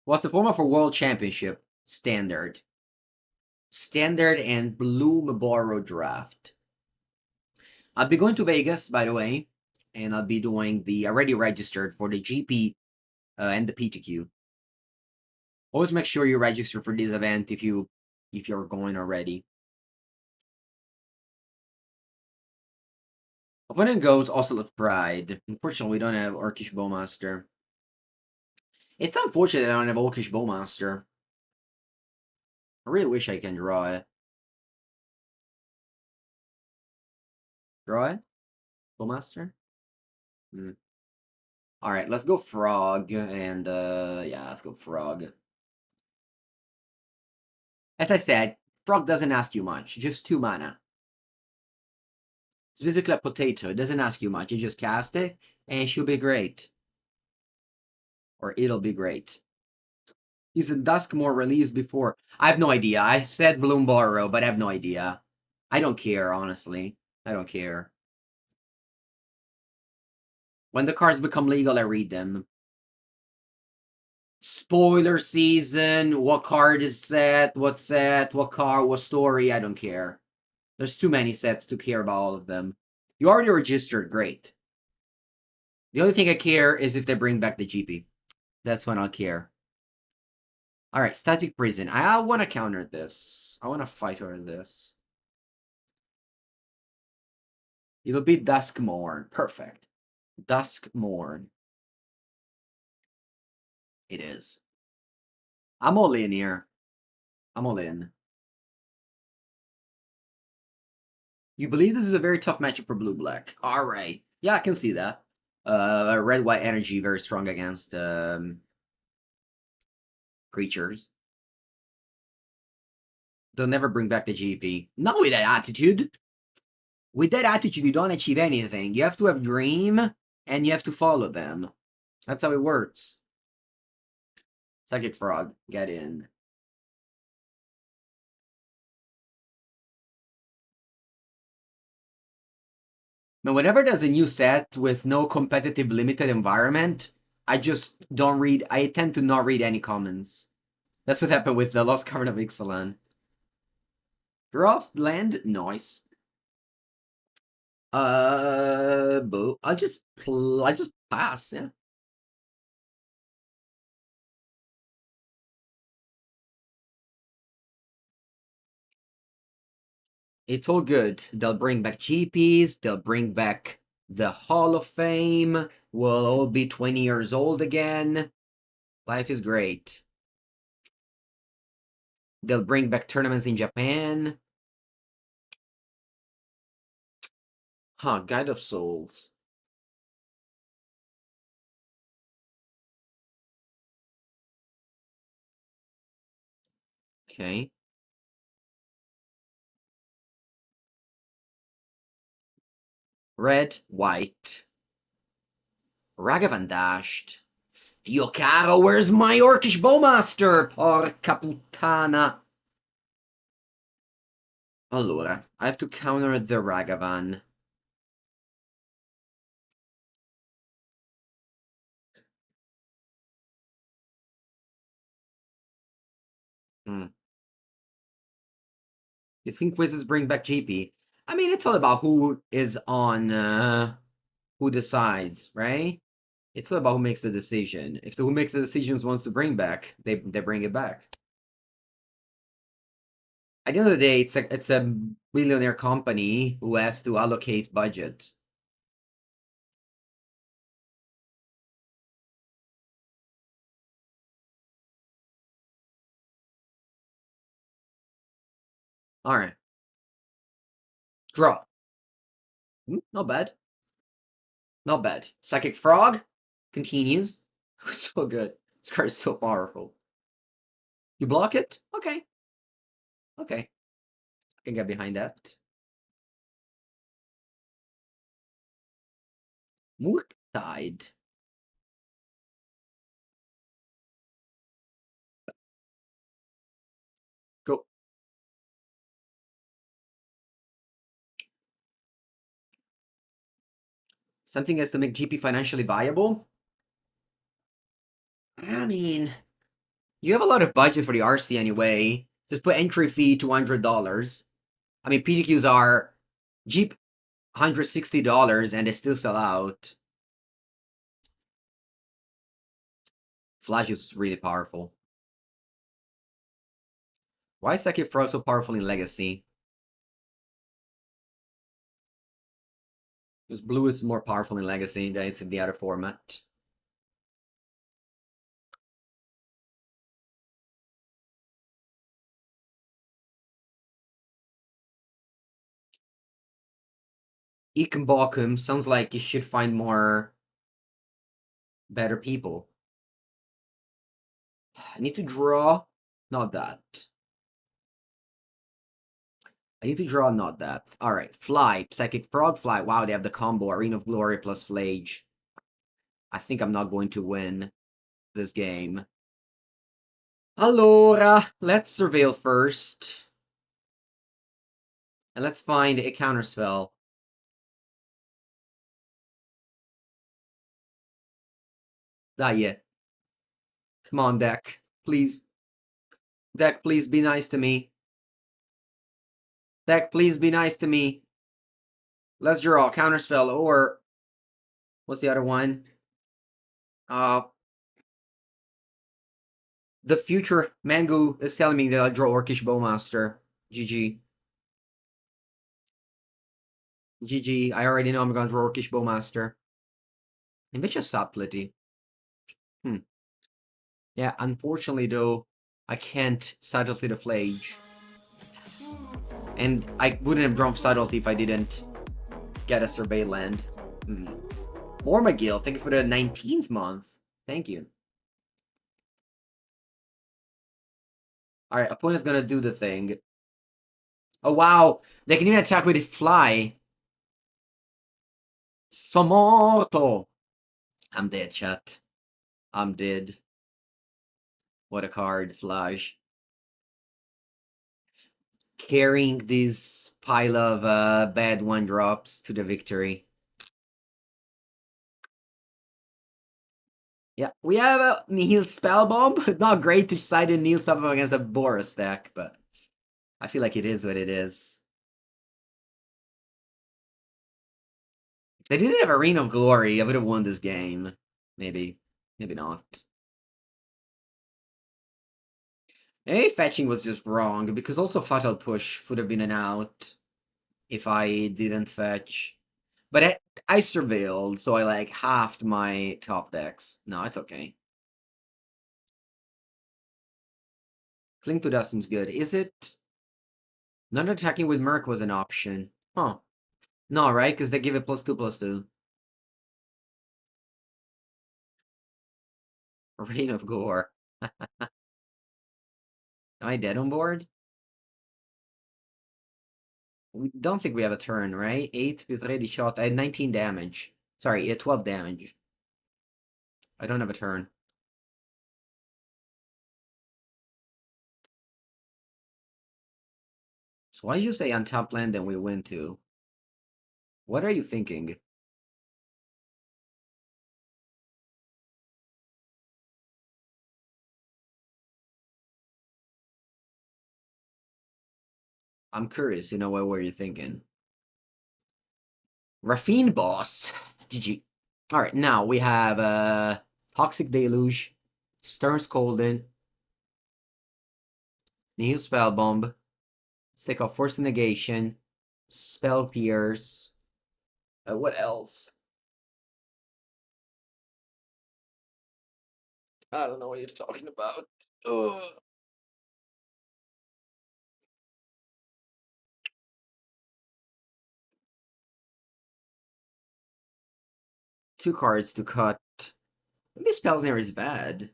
[SPEAKER 1] What's the format for World Championship? Standard. Standard and Bloom Borrow Draft. I'll be going to Vegas, by the way, and I'll be doing the already registered for the GP and the PTQ. Always make sure you register for this event if you're going already. Opponent goes Ocelot Pride. Unfortunately, we don't have Orcish Bowmaster. It's unfortunate I don't have Orcish Bowmaster. I really wish I can draw it. Draw it? Bowmaster? Alright, let's go Frog, and yeah, let's go Frog. As I said, Frog doesn't ask you much, just 2 mana. It's basically a potato, it doesn't ask you much, you just cast it, and she'll be great. Or it'll be great. Is it Duskmore released before? I have no idea. I said Bloom Borrow, but I have no idea. I don't care, honestly. I don't care. When the cards become legal, I read them. Spoiler season, what card is set, what card, what story, I don't care. There's too many sets to care about all of them. You already registered, great. The only thing I care is if they bring back the GP. That's when I'll care. Alright, Static Prison. I want to counter this. I want to fight over this. It'll be Duskmorn. Perfect. Duskmorn. It is. I'm all in here. I'm all in. You believe this is a very tough matchup for blue-black. Alright. Yeah, I can see that. Red-white energy, very strong against creatures. They'll never bring back the GP. Not with that attitude. With that attitude, you don't achieve anything. You have to have dream, and you have to follow them. That's how it works. Psychic Frog, get in. Now, whenever there's a new set with no competitive limited environment, I just don't read. I tend to not read any comments. That's what happened with the Lost Cavern of Ixalan. Draws land, nice. Boo. I just pass, yeah. It's all good. They'll bring back GPs, they'll bring back the Hall of Fame, we'll all be 20 years old again. Life is great. They'll bring back tournaments in Japan. Huh, Guide of Souls. Okay. Red, white. Ragavan dashed. Dio caro, where's my Orcish Bowmaster? Porca puttana. Allora, I have to counter the Ragavan. Hmm. You think quizzes bring back GP? I mean, it's all about who is on, who decides, right? It's all about who makes the decision. If the who makes the decisions wants to bring back, they bring it back. At the end of the day, it's a billionaire company who has to allocate budget. All right, draw. Not bad. Not bad. Psychic Frog continues. So good. This card is so powerful. You block it? Okay. Okay. I can get behind that. Murktide. Go. Something has to make GP financially viable? I mean, you have a lot of budget for the RC anyway. Just put entry fee $200. I mean, PGQs are cheap $160 and they still sell out. Flash is really powerful. Why is Psychic Frog so powerful in Legacy? Because blue is more powerful in Legacy than it's in the other format. Ikenbokum sounds like you should find more better people. I need to draw, not that. I need to draw, not that. Alright, Fly, Psychic Frog, Fly. Wow, they have the combo, Arena of Glory plus Flage. I think I'm not going to win this game. Allora, let's surveil first. And let's find a counterspell. Dai. Come on, deck. Please. Deck, please be nice to me. Deck, please be nice to me. Let's draw counterspell or what's the other one? The future Mango is telling me that I'll draw Orcish Bowmaster. GG. GG. I already know I'm gonna draw Orcish Bowmaster. And which is Subtlety. Yeah, unfortunately though, I can't Subtlety the Flage. And I wouldn't have drawn Subtlety if I didn't get a Survey land. More McGill, thank you for the 19th month. Thank you. Alright, opponent's gonna do the thing. Oh wow! They can even attack with a fly. Somorto! I'm dead, chat. I'm dead. What a card, Flash. Carrying this pile of bad one drops to the victory. Yeah, we have a Nihil Spellbomb. Not great to side in Nihil Spellbomb against the Boros deck, but I feel like it is what it is. If they didn't have Arena of Glory, I would have won this game. Maybe. Maybe not. Maybe fetching was just wrong, because also Fatal Push would have been an out if I didn't fetch. But I surveilled, so I like halved my top decks. No, it's okay. Cling to Dust seems good. Is it? Not attacking with Merc was an option. Huh. No, right? Because they give it +2/+2. Reign of Gore. Am I dead on board? We don't think we have a turn, right? 8 with ready shot. I had 19 damage. Sorry, 12 damage. I don't have a turn. So why did you say on top land and we win too? What are you thinking? I'm curious, what were you thinking? Raffine boss. GG. Alright, now we have Toxic Deluge, Stern Scolding, Nihil Spellbomb, stick of Force of Negation, Spell Pierce. What else? I don't know what you're talking about. Ugh. Two cards to cut. Maybe Spell Snare is bad.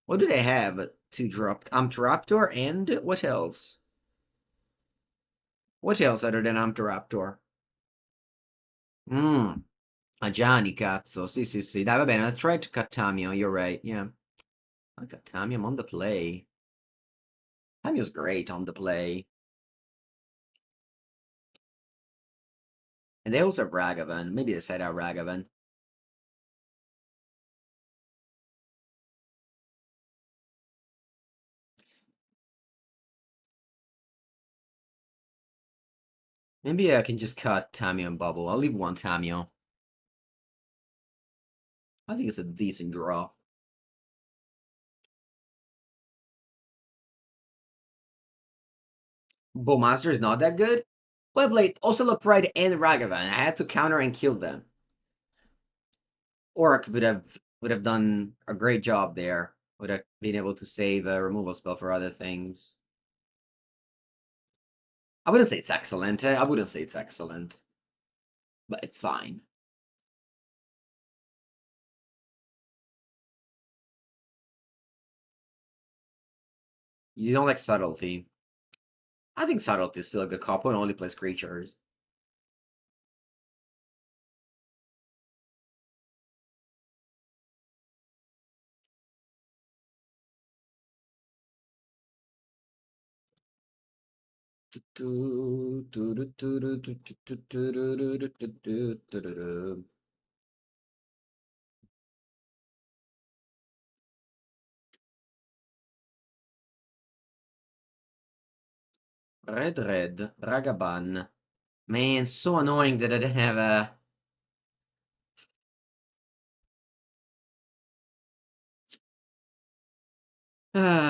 [SPEAKER 1] What do they have to drop? Raptor and what else? What else other than Raptor? A Gianni cazzo. Sì. Dai, va bene, let's try to cut Tamiyo. You're right, yeah. I got Tamiyo. I'm on the play. Tamiyo's great on the play. And they also have Ragavan. Maybe they set out Ragavan. Maybe I can just cut Tamiyo and Bauble. I'll leave one Tamiyo. I think it's a decent draw. Bowmaster is not that good. But I played Ocelot Pride and Ragavan. I had to counter and kill them. Orc would have done a great job there. Would have been able to save a removal spell for other things. I wouldn't say it's excellent. I wouldn't say it's excellent. But it's fine. You don't like Subtlety. I think Subtlety is still a good combo and only plays creatures. Red, Ragaban. Man, so annoying that I didn't have a...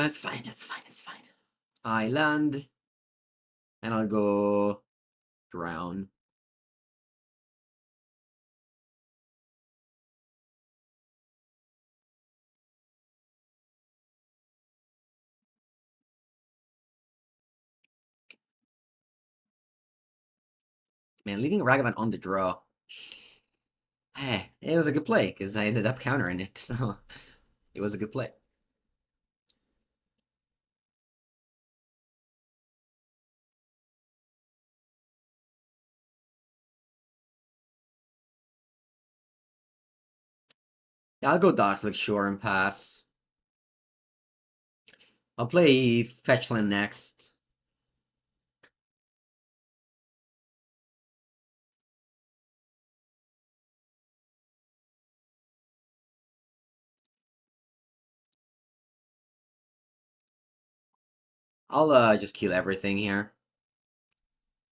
[SPEAKER 1] it's fine. I land. And I'll go... Drown. Man, leaving Ragavan on the draw. It was a good play, because I ended up countering it, so... It was a good play. Yeah, I'll go Darkslick Shore and pass. I'll play Fetchland next. I'll just kill everything here.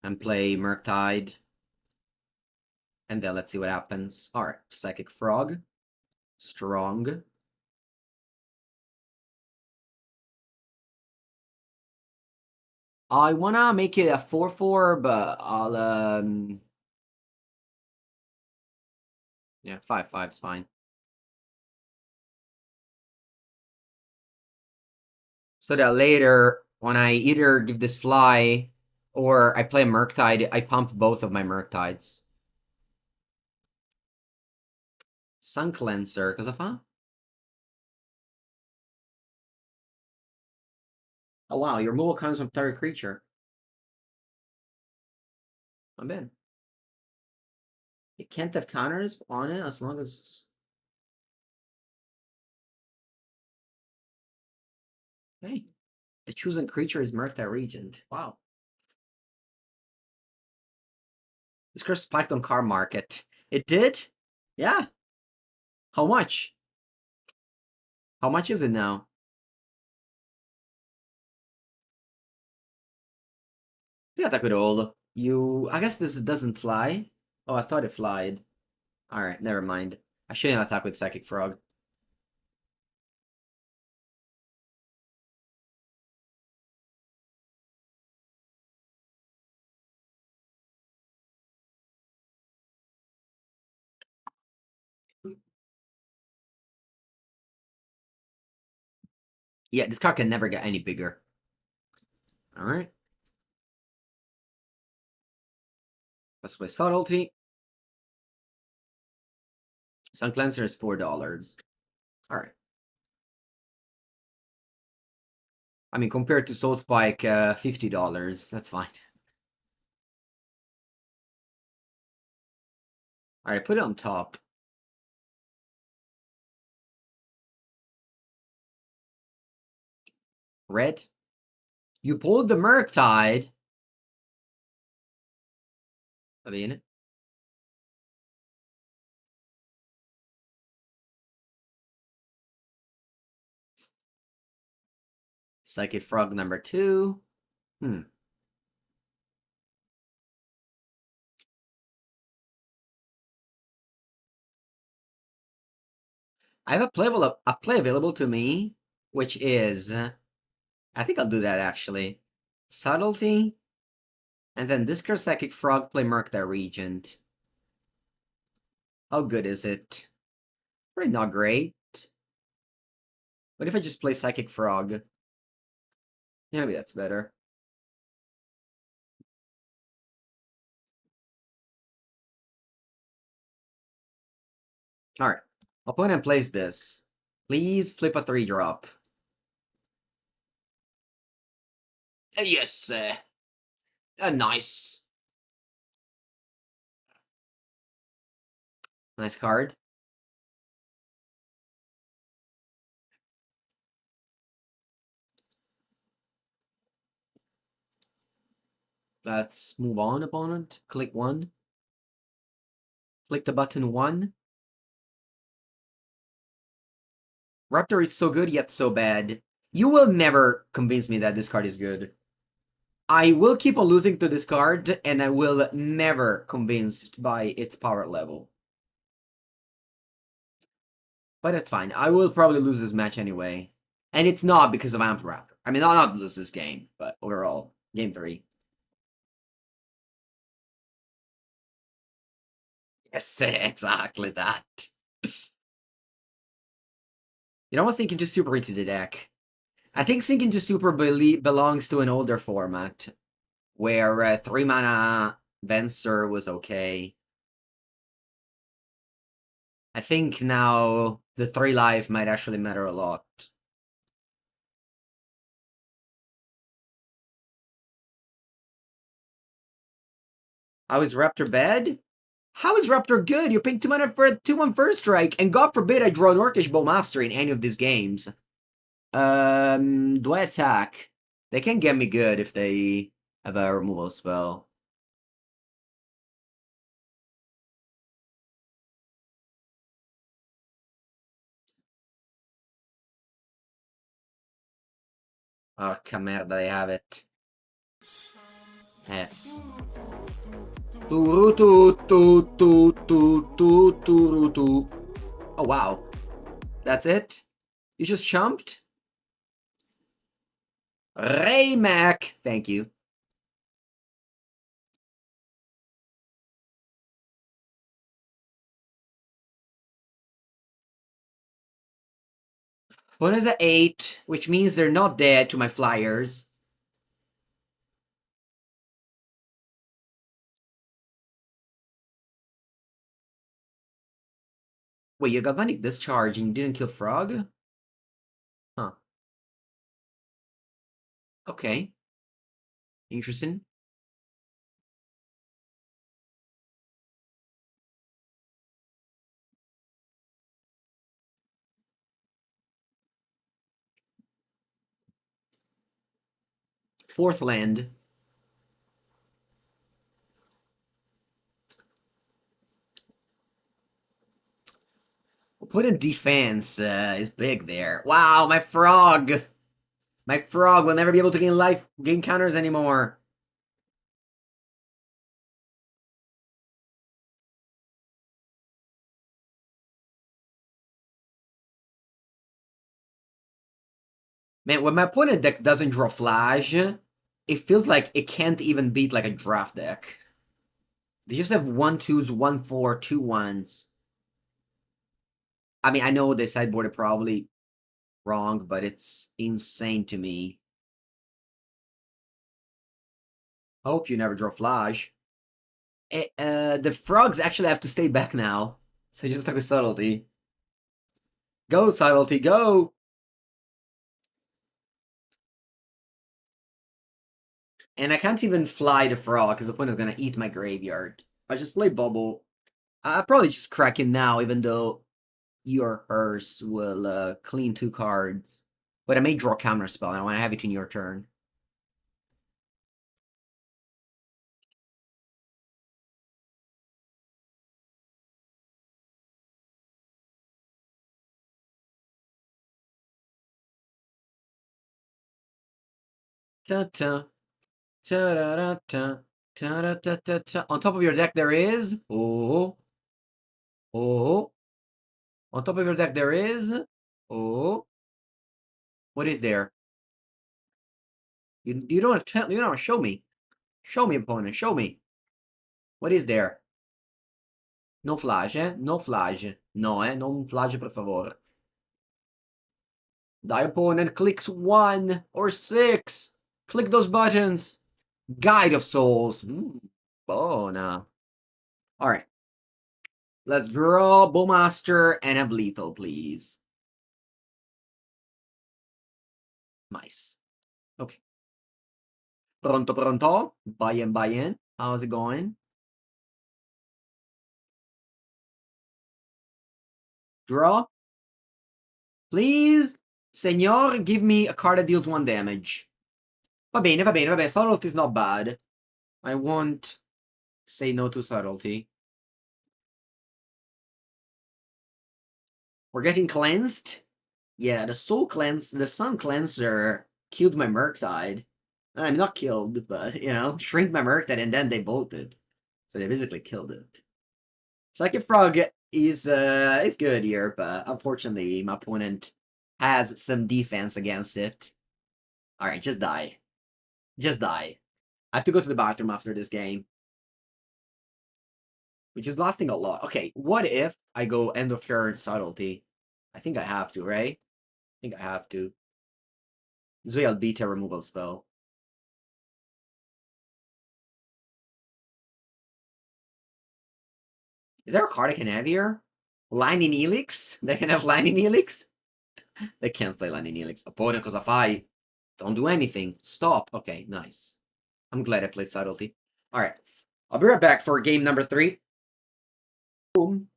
[SPEAKER 1] And play Murktide. And then let's see what happens. Alright, Psychic Frog. Strong. I wanna make it a 4/4, but I'll yeah, 5/5's fine. So that later when I either give this fly or I play Murktide, I pump both of my Murktides. Sun Cleanser, because of huh? Oh wow, your removal comes from target creature. I'm in. It can't have counters on it as long as. Hey, the chosen creature is Murktide Regent. Wow. This curse spiked on Card Market. It did? Yeah. How much? How much is it now? Yeah, that could hold. You. I guess this doesn't fly. Oh, I thought it flied. Alright, never mind. I shouldn't attack with Psychic Frog. Yeah, this card can never get any bigger. Alright. Let's play Subtlety. Sun Cleanser is $4. Alright. I mean, compared to Soul Spike, $50. That's fine. Alright, put it on top. Red. You pulled the Murktide. Are they in it? Psychic Frog number 2. I have a play available to me, which is I think I'll do that actually. Subtlety, and then discard Psychic Frog, play Murktide Regent. How good is it? Probably not great. What if I just play Psychic Frog? Yeah, maybe that's better. Alright. Opponent plays this. Please flip a 3-drop. Yes! Nice. Nice card. Let's move on, opponent. Click 1. Click the button 1. Raptor is so good, yet so bad. You will never convince me that this card is good. I will keep on losing to this card, and I will never convinced by its power level. But that's fine. I will probably lose this match anyway. And it's not because of Amped Raptor. I mean, I'll not lose this game, but overall, game 3. Yes, exactly that. You know what? Sink into Super into the deck. I think Sink into Super belongs to an older format, where 3 mana Venser was okay. I think now the 3 life might actually matter a lot. How is Raptor bad? How is Raptor good? You're paying 2 mana for a 2/1 first strike, and God forbid I draw an Orcish Bowmaster in any of these games. Do I attack? They can get me good if they have a removal spell. Oh, come here, they have it. Eh. Oh, wow. That's it? You just chumped? Raymac! Thank you. One is an 8, which means they're not dead to my flyers. Wait, you got Galvanic Discharge and you didn't kill Frog? Huh. Okay. Interesting. Fourth land. Put in defense is big there. Wow, my frog! My frog will never be able to gain counters anymore. Man, when my opponent deck doesn't draw flash, it feels like it can't even beat like a draft deck. They just have 1/2s, 1/4, 2/1s. I mean, I know they sideboarded probably wrong, but it's insane to me. Hope you never draw flash. The frogs actually have to stay back now. So just took a subtlety. Go, subtlety, go! And I can't even fly the frog because the opponent's gonna eat my graveyard. I just play Bauble. I'll probably just crack it now, even though your hers will clean 2 cards. But I may draw Counterspell, and I want to have it in your turn. Ta-ta. Ta-da-da-ta. Ta-da-ta-ta-ta. On top of your deck there is... Oh. Oh. On top of your deck there is... Oh. What is there? You don't want to tell... You don't want to show me. Show me, opponent. Show me. What is there? No flash, eh? No flash. No, non flash, per favore. The opponent clicks 1 or 6. Click those buttons. Guide of Souls. Bona. Alright. Let's draw Bowmaster and have lethal, please. Nice. Okay. Pronto, pronto. Buy in, buy in. How's it going? Draw. Please, senor, give me a card that deals 1 damage. Va bene, va bene, va bene. Subtlety is not bad. I won't say no to subtlety. We're getting cleansed? Yeah, the soul cleanse, the sun cleanser killed my Murktide. I'm not killed, but, you know, shrink my Murktide and then they bolted. So they basically killed it. Psychic Frog is good here, but unfortunately my opponent has some defense against it. Alright, just die. Just die. I have to go to the bathroom after this game. Which is lasting a lot. Okay, what if I go end of turn subtlety? I think I have to, right? I think I have to. This way I'll beat a removal spell. Is there a card I can have here? Lightning Helix? They can have Lightning Helix? They can't play Lightning Helix. Opponent goes a fight. Don't do anything. Stop. Okay, nice. I'm glad I played Subtlety. Alright. I'll be right back for game number 3. Boom.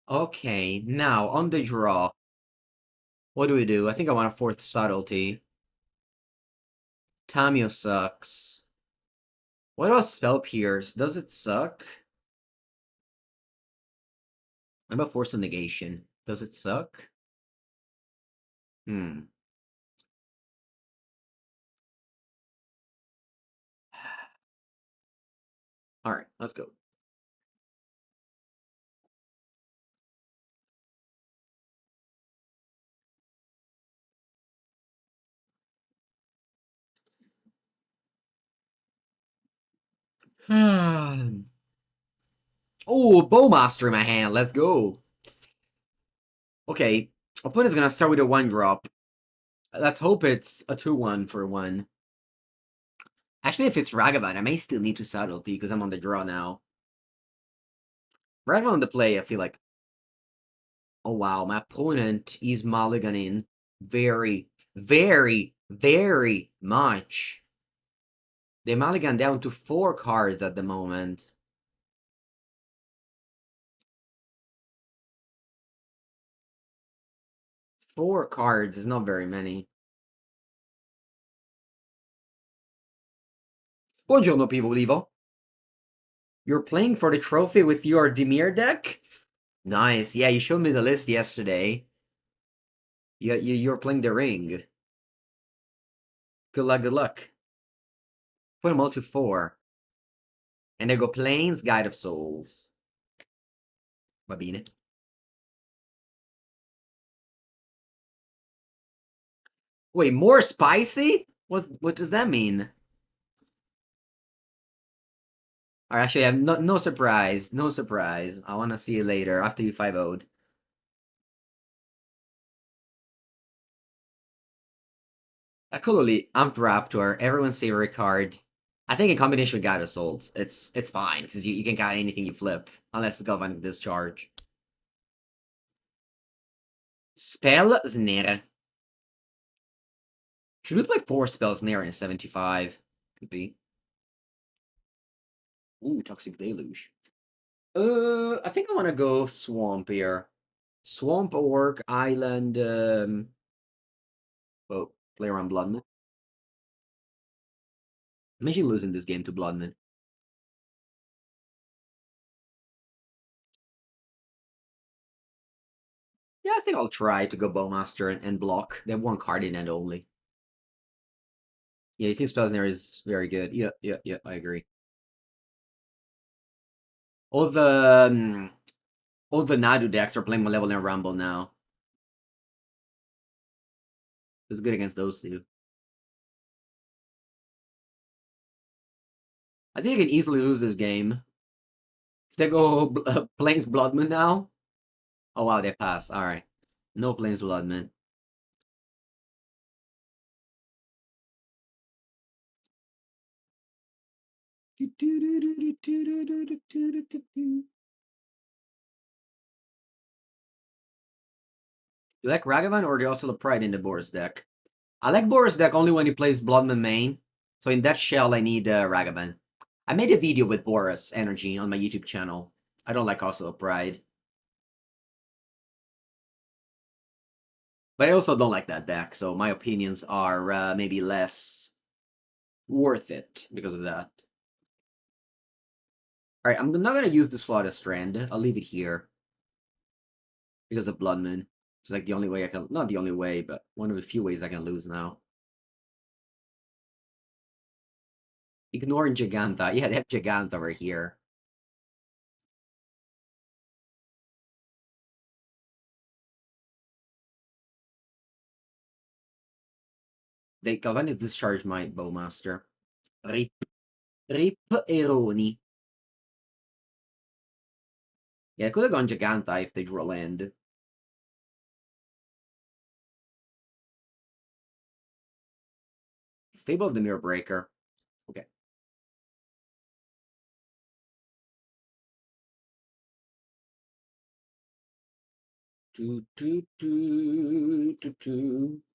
[SPEAKER 1] Okay, now on the draw. What do we do? I think I want a 4th Subtlety. Tamiyo sucks. What about Spell Pierce? Does it suck? What about Force of Negation? Does it suck? Alright, let's go. Oh, Bowmaster in my hand. Let's go. Okay, opponent's gonna start with a 1-drop. Let's hope it's a 2/1 for 1. Actually, if it's Ragavan, I may still need to Subtlety because I'm on the draw now. Right on the play, I feel like, oh wow, my opponent is mulliganing very, very, very much. They mulligan down to 4 cards at the moment. Four cards is not very many. Buongiorno, people Evo. You're playing for the trophy with your Dimir deck? Nice. Yeah, you showed me the list yesterday. You're playing the ring. Good luck, good luck. Put them all to 4. And they go Plains, Guide of Souls. Va bene. Wait, more spicy? What does that mean? Or actually, I have no surprise. No surprise. I want to see you later after you 5-0'd. Colorless, Amped Raptor, everyone's favorite card. I think in combination with Guide of Souls, it's fine, because you can guide anything you flip, unless it's Galvanic Discharge. Spell Snare. Should we play 4 Spell Snare in 75? Could be. Ooh, Toxic Deluge. I think I want to go Swamp here. Swamp, Orc, Island, oh, play around Bloodman. Imagine losing this game to Bloodman. Yeah, I think I'll try to go Bowmaster and block. They have 1 card in end only. Yeah, you think Spell Snare is very good. Yeah, I agree. All the all the Nadu decks are playing Malevolent Rumble now. It's good against those two. I think you can easily lose this game. If they go Plains Bloodman now. Oh wow, they pass. Alright. No Plains Bloodman. You like Ragavan or do you also look Pride in the Boros deck? I like Boros deck only when he plays Bloodman main. So in that shell, I need Ragavan. I made a video with Boros energy on my YouTube channel. I don't like also Pride. But I also don't like that deck, so my opinions are maybe less worth it because of that. Alright, I'm not gonna use this Flooded Strand. I'll leave it here. Because of Blood Moon. It's like the only way I can, not the only way, but one of the few ways I can lose now. Ignoring Giganta. Yeah, they have Giganta over here. They Galvanic Discharge my Bowmaster. Rip. Rip Eroni. Yeah, I could have gone Giganta if they drew a land. Fable of the Mirror Breaker. Okay.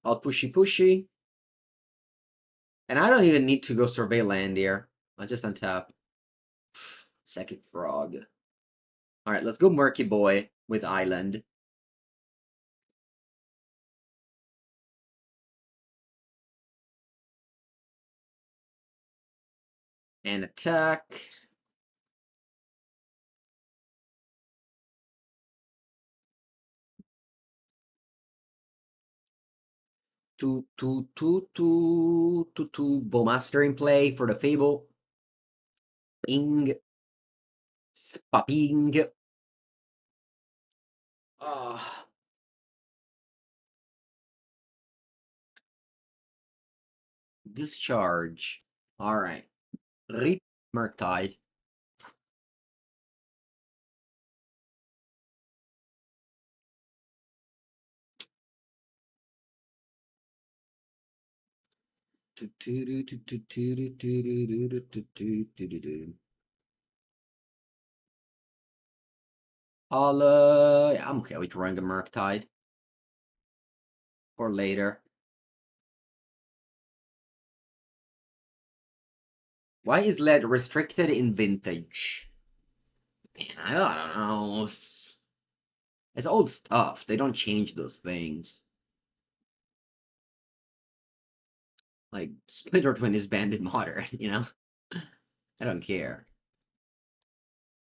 [SPEAKER 1] I'll pushy. And I don't even need to go survey land here. I'll just untap. Second Frog. Alright, let's go Murky Boy with Island. And attack. Bowmaster in play for the Fable. Ing. Spapping. Ah. Discharge. Alright. Rip Murktide. Yeah, I'm okay with drawing a Murktide. For later. Why is lead restricted in Vintage? Man, I don't know. It's old stuff. They don't change those things. Like, Splinter Twin is banned in Modern, you know? I don't care.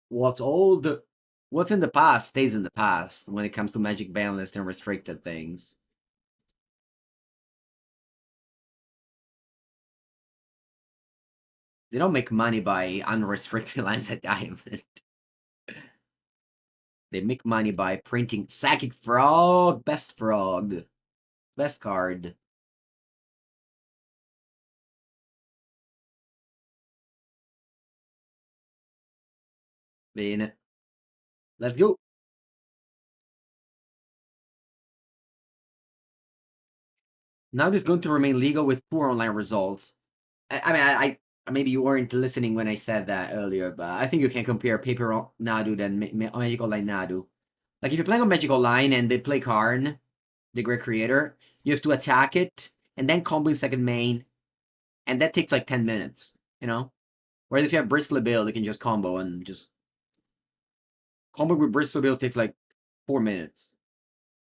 [SPEAKER 1] What's old, what's in the past stays in the past when it comes to Magic ban list and restricted things. They don't make money by unrestricted lines at Diamond. They make money by printing Psychic Frog, best frog, best card. Bene. Let's go. Now it is going to remain legal with poor online results. I mean, maybe you weren't listening when I said that earlier, but I think you can compare Paper Nadu than Magic Online Nadu. Like if you're playing on Magic Online and they play Karn, the Great Creator, you have to attack it and then combo in second main, and that takes like 10 minutes, you know? Whereas if you have Bristol Bill, you can just combo and just combo with Bristol Bill takes like 4 minutes.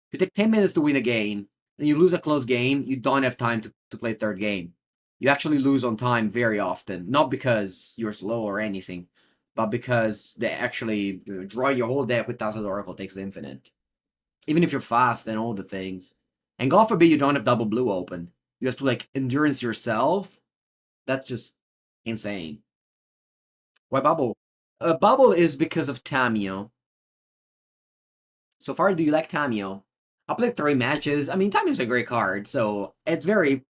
[SPEAKER 1] If you take 10 minutes to win a game, and you lose a close game, you don't have time to play third game. You actually lose on time very often, not because you're slow or anything, but because they actually draw your whole deck with Thousand Oracle takes infinite. Even if you're fast and all the things. And God forbid you don't have double blue open. You have to like endurance yourself. That's just insane. Why Bauble? Bauble is because of Tamiyo. So far, do you like Tamiyo? I played 3 matches. I mean, Tamiyo's a great card, so it's very,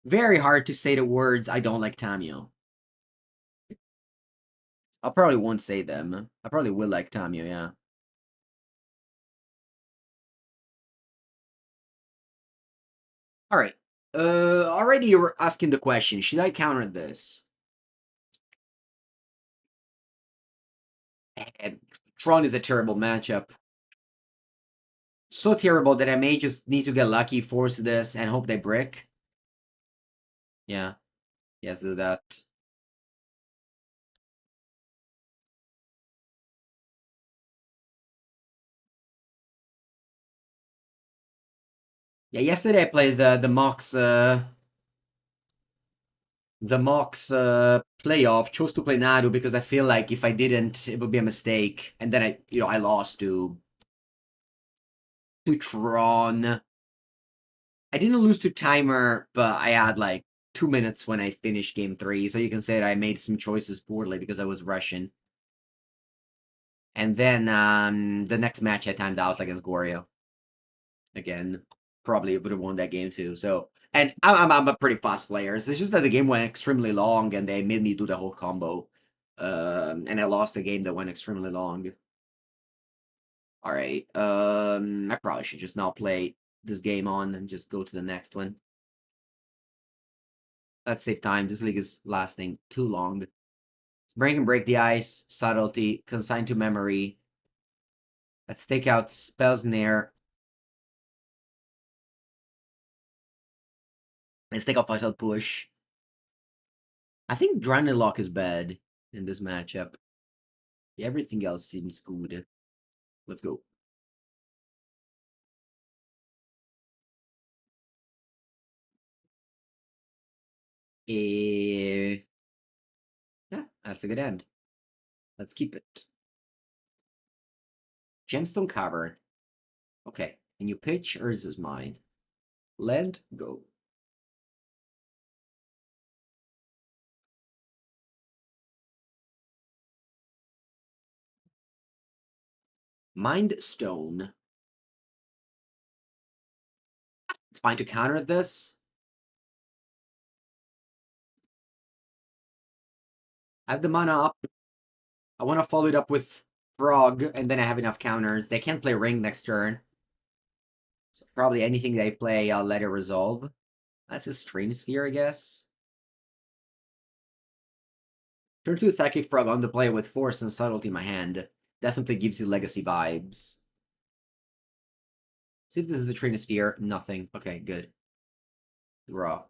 [SPEAKER 1] very hard to say the words I don't like Tamiyo. I probably won't say them. I probably will like Tamiyo, yeah. Alright. Already you're asking the question, should I counter this? And Tron is a terrible matchup. So terrible that I may just need to get lucky, force this, and hope they brick. Yeah. Yes, do that. Yeah, yesterday I played the Mox playoff, chose to play Nadu because I feel like if I didn't, it would be a mistake. And then I lost to Tron. I didn't lose to Timer, but I had like 2 minutes when I finished game 3, so you can say that I made some choices poorly because I was rushing. And then the next match I timed out against Goryo. Again, probably would have won that game too. So, and I'm a pretty fast player. It's just that the game went extremely long and they made me do the whole combo. And I lost the game that went extremely long. All right. I probably should just not play this game on and just go to the next one. Let's save time. This league is lasting too long. Break and break the ice. Subtlety. Consign to memory. Let's take out Spell Snare. Let's take out Vital Push. I think Drowning Loch is bad in this matchup. Everything else seems good. Let's go. Yeah, that's a good end. Let's keep it. Gemstone Cavern. Okay, and you pitch, or is this mine? Land, go. Mind Stone. It's fine to counter this. I have the mana up. I want to follow it up with Frog, and then I have enough counters. They can't play Ring next turn. So probably anything they play, I'll let it resolve. That's a Strange Sphere, I guess. Turn 2 Psychic Frog on the play with Force and Subtlety in my hand. Definitely gives you legacy vibes. See if this is a Trinosphere. Nothing. Okay, good. Draw.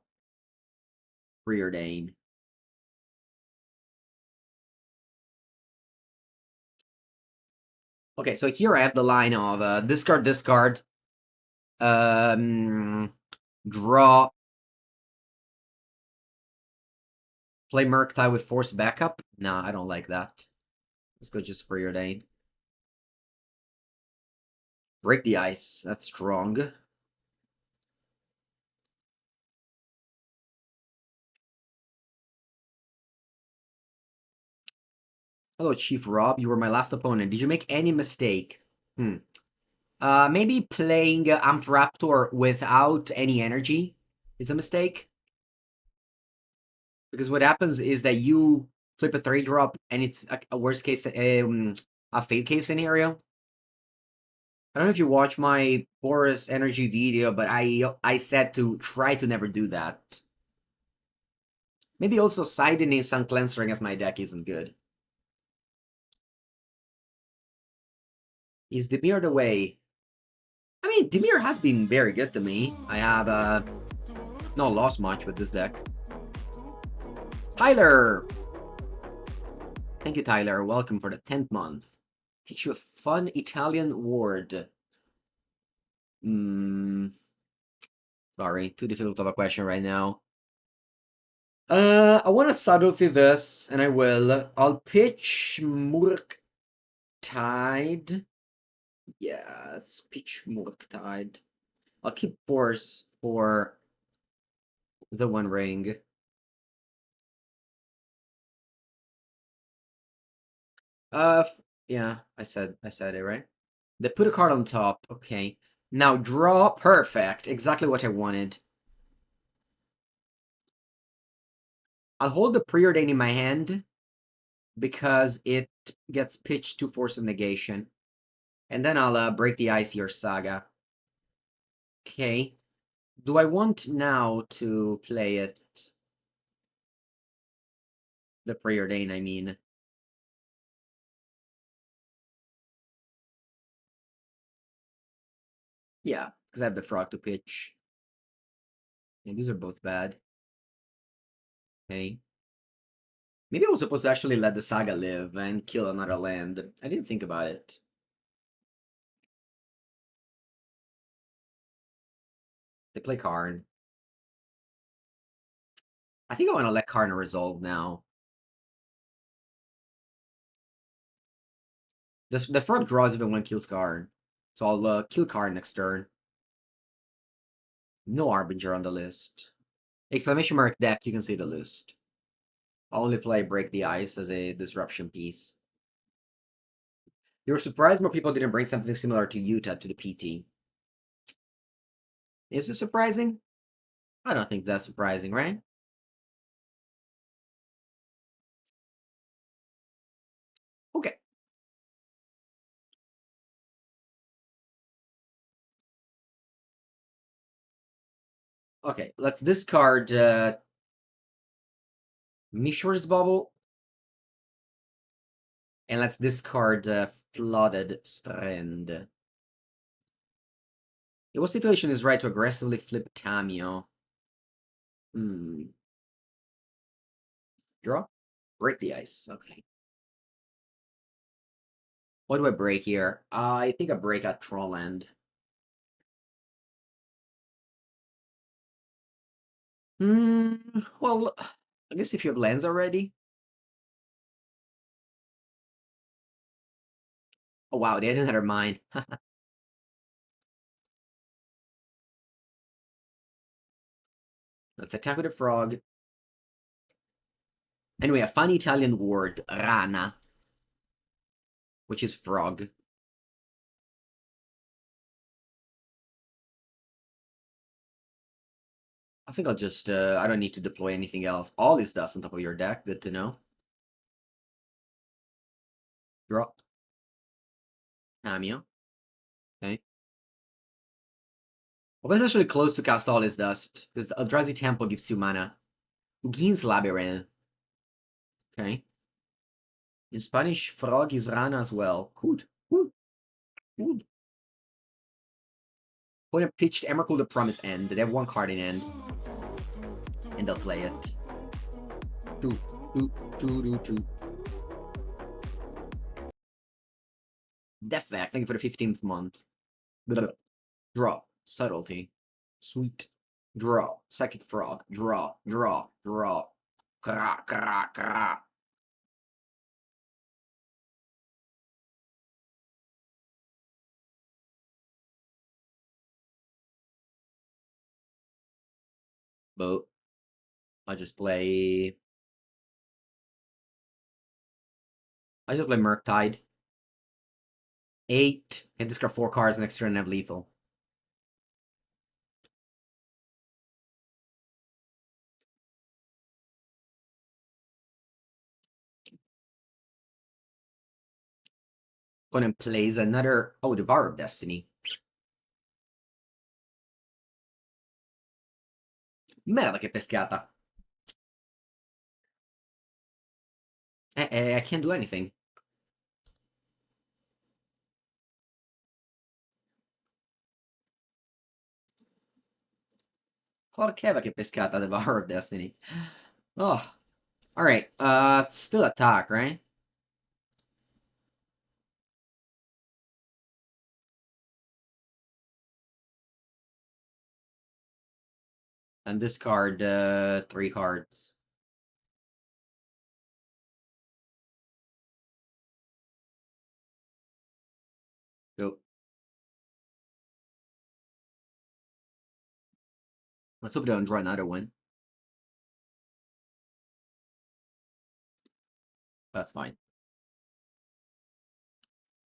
[SPEAKER 1] Preordain. Okay, so here I have the line of discard, discard. Draw. Play Murktide with Force backup. Nah, I don't like that. Let's go just Preordain. Break the ice. That's strong. Hello, Chief Rob. You were my last opponent. Did you make any mistake? Maybe playing Amped Raptor without any energy is a mistake. Because what happens is that you flip a 3-drop and it's a worst case, a fail case scenario. I don't know if you watch my Boros energy video, but I said to try to never do that. Maybe also siding in Sun Cleanser against my deck isn't good. Is Dimir the way? I mean, Dimir has been very good to me. I have not lost much with this deck. Tyler! Thank you, Tyler. Welcome for the 10th month. Teach you a fun Italian word. Sorry, too difficult of a question right now. I want to subtlety this, and I will. I'll pitch Murktide. Yeah, let's pitch Murktide. I'll keep Force for the One Ring. Yeah, I said it, right? They put a card on top. Okay. Now draw. Perfect. Exactly what I wanted. I'll hold the Preordain in my hand because it gets pitched to Force of Negation. And then I'll break the ice here, Saga. Okay. Do I want now to play it? The Preordain, I mean. Yeah, because I have the Frog to pitch. And these are both bad. Okay. Maybe I was supposed to actually let the Saga live and kill another land. I didn't think about it. They play Karn. I think I want to let Karn resolve now. The Frog draws even when kills Karn. So I'll kill Karn next turn. No Arbinger on the list. Exclamation mark deck, you can see the list. I'll only play Break the Ice as a disruption piece. You were surprised more people didn't bring something similar to Utah to the PT. Is it surprising? I don't think that's surprising, right? Okay. Okay, let's discard Mishra's Bauble. And let's discard Flooded Strand. What situation is right to aggressively flip Tamiyo? Draw? Break the ice. Okay. What do I break here? I think I break a Tron land. Well, I guess if you have lands already. Oh wow, they didn't have their mind. Let's attack with a frog. Anyway, a fun Italian word, rana, which is frog. I think I'll just, I don't need to deploy anything else. All this dust on top of your deck, good to know. Draw. Tamiyo. Okay. Well, that's actually close to cast all his dust, because Eldrazi Temple gives 2 mana. Ugin's Labyrinth. Okay. In Spanish, frog is rana as well. Good. Good. Good. Opponent pitched Emrakul to Promise End. They have one card in end. And they'll play it. Two. Deathback, thank you for the 15th month. Draw. Subtlety. Sweet. Draw. Psychic Frog. Draw. Kra. But I just play Murktide. 8. Can discard 4 cards next turn and have lethal. Opponent plays another. Oh, Devourer of Destiny. Merda che pescata. I can't do anything. Porca che pescata, Devourer of Destiny. Oh. Alright, still attack, right? And discard 3 cards. Go. Let's hope they don't draw another one. That's fine.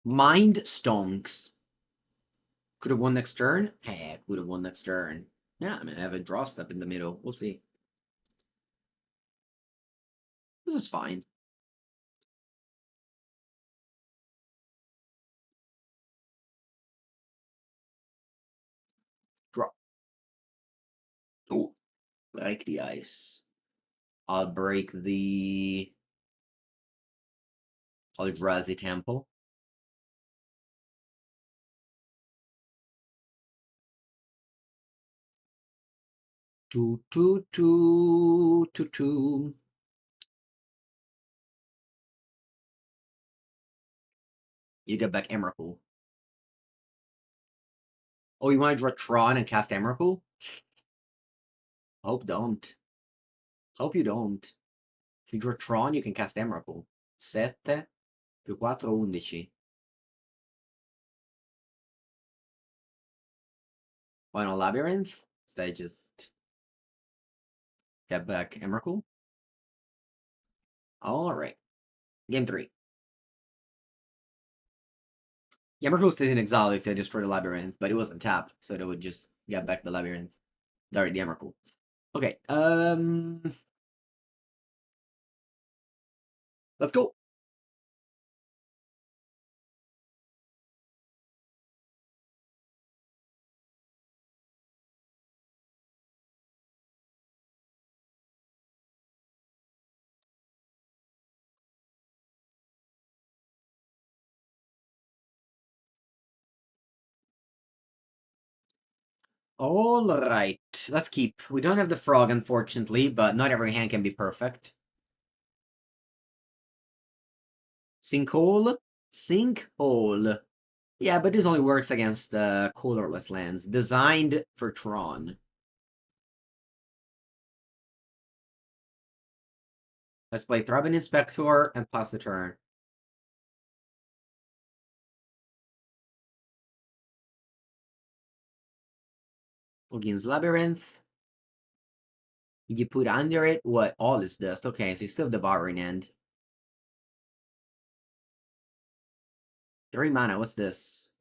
[SPEAKER 1] Mind Stonks. Could have won next turn? Hey, could have won next turn. Yeah, I mean, I have a draw step in the middle. We'll see. This is fine. Draw. Oh, break the ice. I'll break the Eldrazi Temple. Two. You get back Emrakul. Oh, you want to draw Tron and cast Emrakul? Hope don't. Hope you don't. If you draw Tron, you can cast Emrakul. 7 più 4, 11. Final Labyrinth? Instead, just get back Emrakul. Alright. Game 3. Emrakul stays in exile if they destroy the Labyrinth, but it wasn't tapped, so they would just get back the Labyrinth. Sorry, the Emrakul. Okay, let's go. Alright, let's keep. We don't have the frog, unfortunately, but not every hand can be perfect. Sinkhole? Sinkhole. Yeah, but this only works against the colorless lands, designed for Tron. Let's play Throbbing Inspector and pass the turn. Against Labyrinth. You put under it what? All is dust. Okay, so you still have the Devouring End. 3 mana, what's this?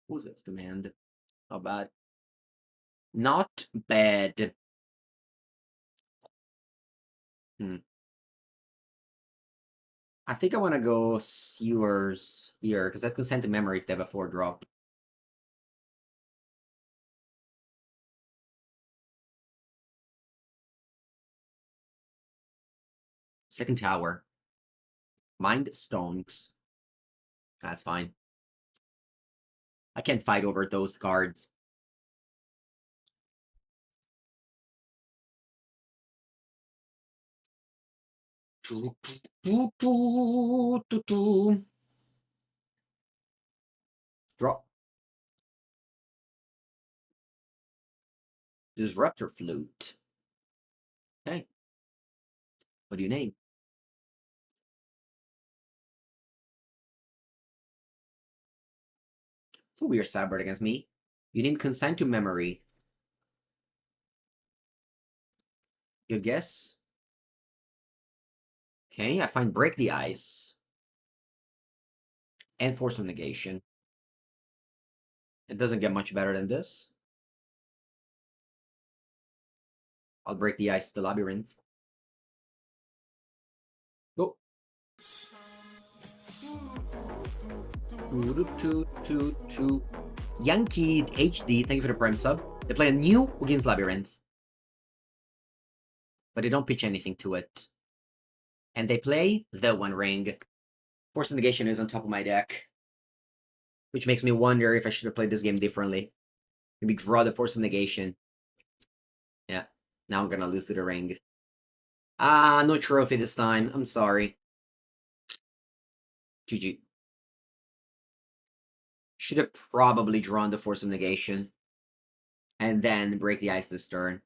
[SPEAKER 1] Who's this command? Not bad. Not bad. I think I want to go Sewers here, because that can send to memory if they have a 4-drop. Second tower. Mind Stones. That's fine. I can't fight over those cards. Draw. Disruptor Flute. Okay. What do you name? It's a weird sideboard against me. You name Consign to Memory. Good guess. Okay, I find Break the Ice. And Force of Negation. It doesn't get much better than this. I'll Break the Ice, the Labyrinth. Go. Yankee HD, thank you for the Prime sub. They play a new against Labyrinth. But they don't pitch anything to it. And they play the One Ring. Force of Negation is on top of my deck. Which makes me wonder if I should have played this game differently. Maybe draw the Force of Negation. Yeah, now I'm gonna lose to the ring. Ah, no trophy this time. I'm sorry. GG. Should have probably drawn the Force of Negation. And then break the ice this turn.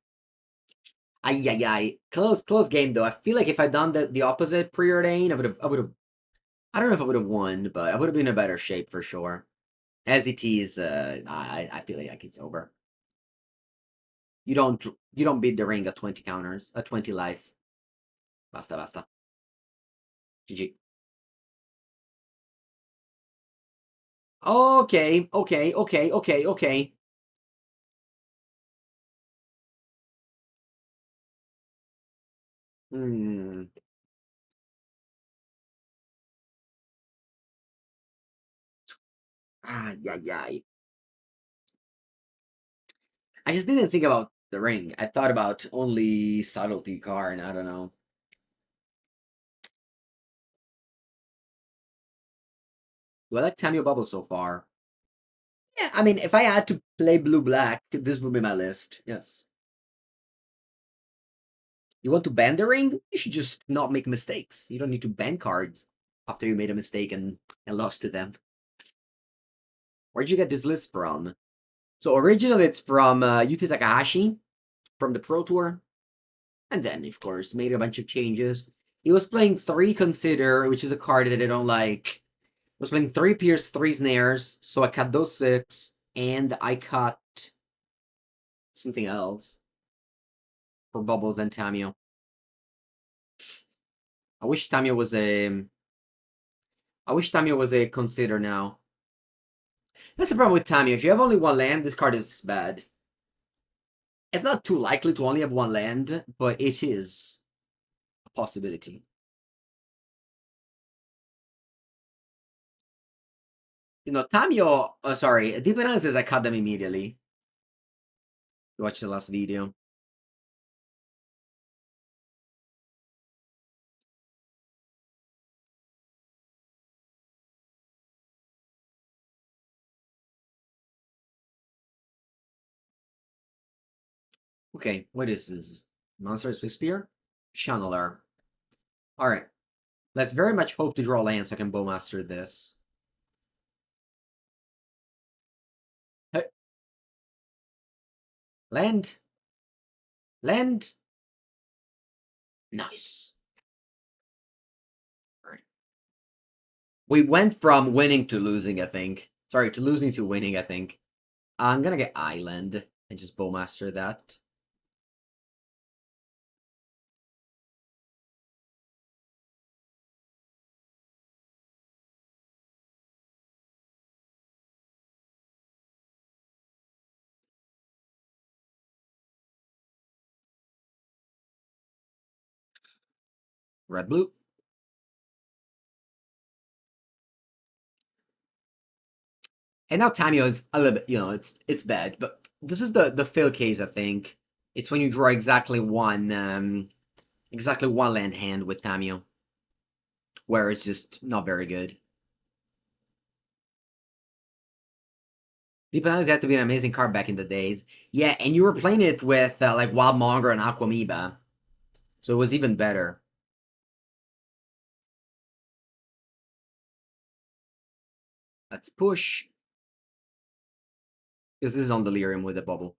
[SPEAKER 1] Ay. Close game though. I feel like if I'd done the opposite Preordain, I don't know if I would have won, but I would have been in a better shape for sure. As it is, I feel like it's over. You don't beat the ring at 20 counters, at 20 life. Basta. GG. Okay. Hmm. Ay. I just didn't think about the ring. I thought about only Subtlety card, and I don't know. Do I like Tamiyo Bubble so far? Yeah, I mean, if I had to play blue-black, this would be my list. Yes. You want to ban the ring? You should just not make mistakes. You don't need to ban cards after you made a mistake and lost to them. Where'd you get this list from? So originally it's from Yuta Takahashi from the Pro Tour. And then, of course, made a bunch of changes. He was playing 3 Consider, which is a card that I don't like. He was playing 3 Pierce, 3 Snares, so I cut those 6, and I cut something else for Bubbles and Tamiyo. I wish Tamiyo was a Consider now. That's the problem with Tamiyo. If you have only 1 land, this card is bad. It's not too likely to only have 1 land, but it is a possibility. You know, Tamiyo, sorry, Deep says I cut them immediately. Watch the last video. Okay, what is this? Monster Spear? Channeler. Alright. Let's very much hope to draw land so I can Bowmaster this. Hey. Land. Land. Nice. Alright. We went from winning to losing, I think. Sorry, to losing to winning, I think. I'm gonna get Island and just Bowmaster that. Red blue. And now Tamiyo is a little bit, you know, it's bad, but this is the fail case, I think. It's when you draw exactly one land hand with Tamiyo. where it's just not very good. Deep Analysis had to be an amazing card back in the days. Yeah, and you were playing it with like Wild Monger and Aquamoeba, so it was even better. Let's push. Because this is on Delirium with a Bauble.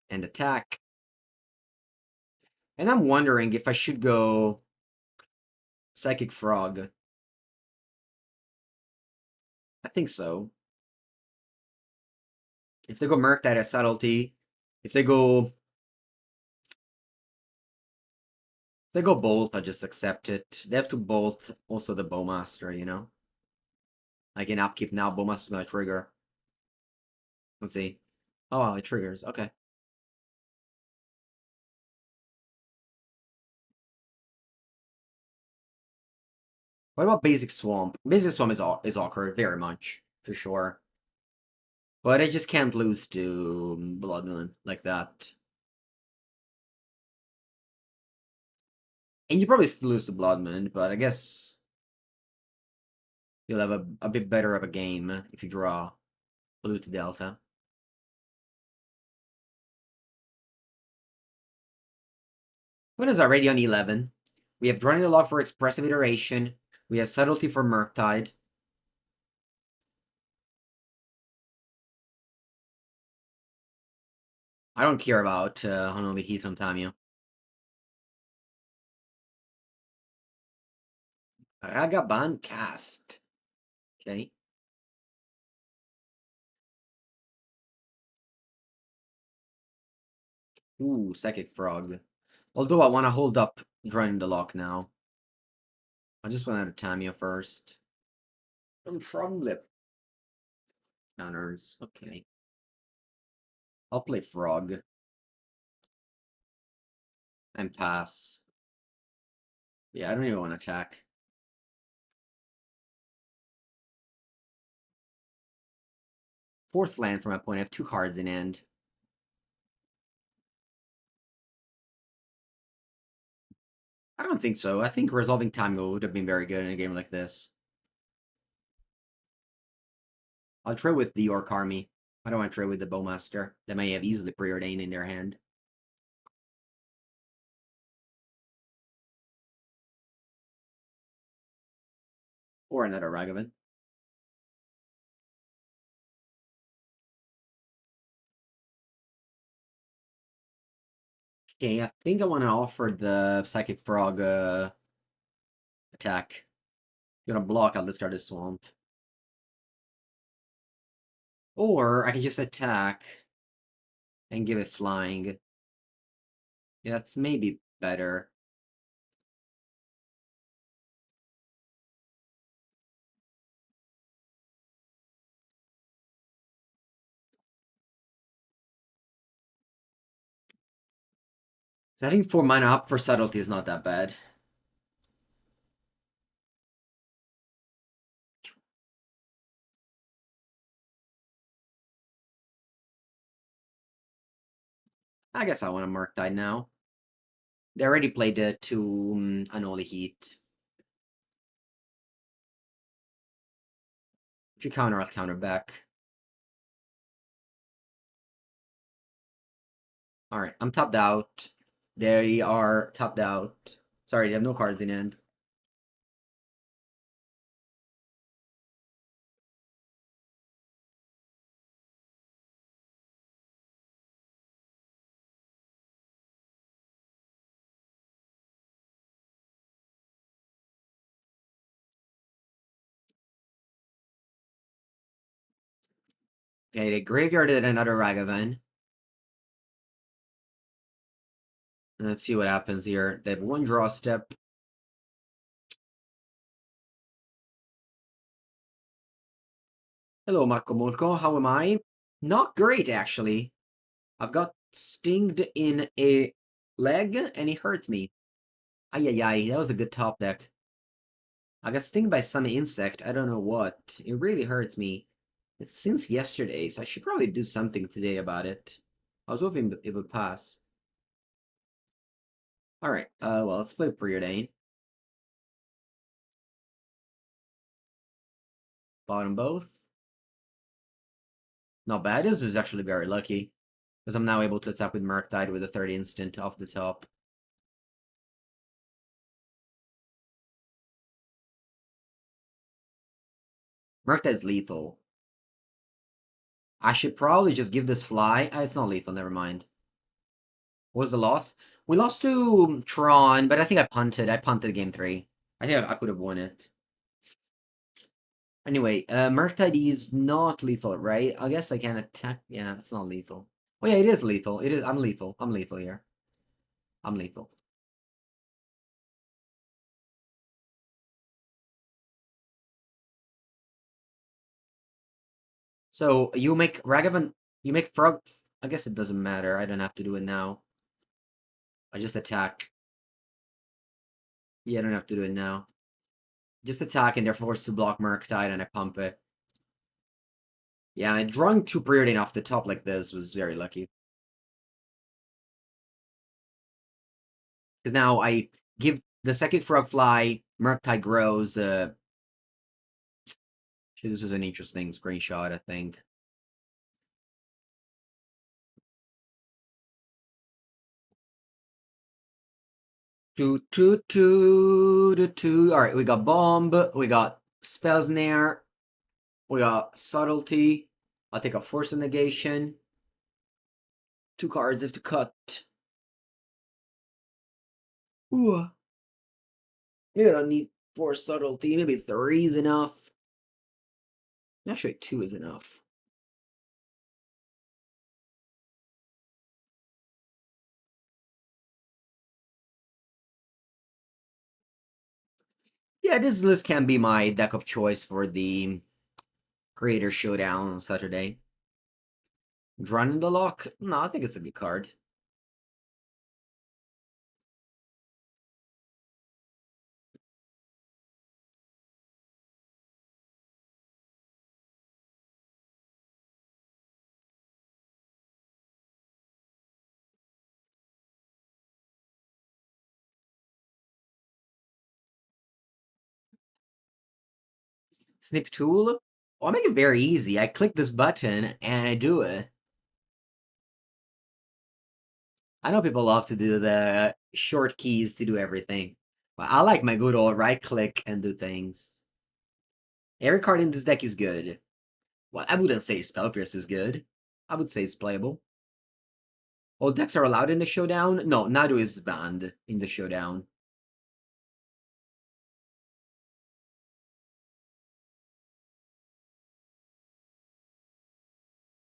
[SPEAKER 1] And attack. And I'm wondering if I should go Psychic Frog. I think so. If they go Murktide as Subtlety, if they go Bolt, I just accept it. They have to Bolt also the Bowmaster, you know? Like in upkeep now, Bowmaster's gonna trigger. Let's see. Oh, wow, it triggers. Okay. What about Basic Swamp? Basic Swamp is awkward, very much, for sure. But I just can't lose to Blood Moon like that. And you probably still lose to Blood Moon, but I guess you'll have a bit better of a game if you draw Polluted Delta. What is already on 11? We have Drawing the Loch for Expressive Iteration. We have Subtlety for Murktide. I don't care about Honolulu Heat from Tamiyo. Ragaban cast. Okay. Ooh, Psychic Frog. Although I want to hold up Drawing the Loch now. I just want to Tamiyo first. I'm probably counters. Okay. I'll play Frog. And pass. Yeah, I don't even want to attack. Fourth land from my point. I have 2 cards in hand. I don't think so. I think resolving Tamiyo would have been very good in a game like this. I'll trade with the Orc Army. I don't want to trade with the Bowmaster. They may have easily Preordain in their hand. Or another Ragavan. Okay, I think I want to offer the Psychic Frog attack. Gonna block, I'll discard this Swamp. Or I can just attack and give it flying. Yeah, that's maybe better. So having 4 mana up for Subtlety is not that bad. I guess I want to Murktide now. They already played it to Unholy Heat. If you counter, I'll counter back. Alright, I'm tapped out. They are tapped out. Sorry, they have no cards in hand. Okay, they graveyarded another Ragavan. Let's see what happens here. They have 1 draw step. Hello, Marco Molko. How am I? Not great, actually. I've got stinged in a leg, and it hurts me. Ay, ay, ay. That was a good top deck. I got stinged by some insect. I don't know what. It really hurts me. It's since yesterday, so I should probably do something today about it. I was hoping it would pass. Alright, well, let's play Preordain. Bottom both. Not bad. This is actually very lucky. Because I'm now able to attack with Murktide with a 30 instant off the top. Murktide's lethal. I should probably just give this fly. It's not lethal, never mind. What was the loss? We lost to Tron, but I think I punted. I punted game 3. I think I could have won it. Anyway, Murktide is not lethal, right? I guess I can attack. Yeah, it's not lethal. Oh yeah, it is lethal. It is. I'm lethal. I'm lethal here. I'm lethal. So you make Ragavan. You make Frog. I guess it doesn't matter. I don't have to do it now. I just attack. Yeah, I don't have to do it now. Just attack and they're forced to block Murktide and I pump it. Yeah, drawing 2 Preordain off the top like this was very lucky. Because now I give the second Frog Fly, Murktide grows. This is an interesting screenshot, I think. Two, two, two, two, two. All right, we got Bomb, we got Spell Snare, we got Subtlety. I'll take a Force of Negation. 2 cards if to cut. Ooh. Maybe I don't need 4 Subtlety. Maybe 3 is enough. Actually, 2 is enough. Yeah, this list can be my deck of choice for the Creator Showdown on Saturday. Run the Loch? No, I think it's a good card. Snip Tool? Well, I'll make it very easy. I click this button and I do it. I know people love to do the short keys to do everything. But I like my good old right click and do things. Every card in this deck is good. Well, I wouldn't say Spell Pierce is good. I would say it's playable. All decks are allowed in the showdown? No, Nadu is banned in the showdown.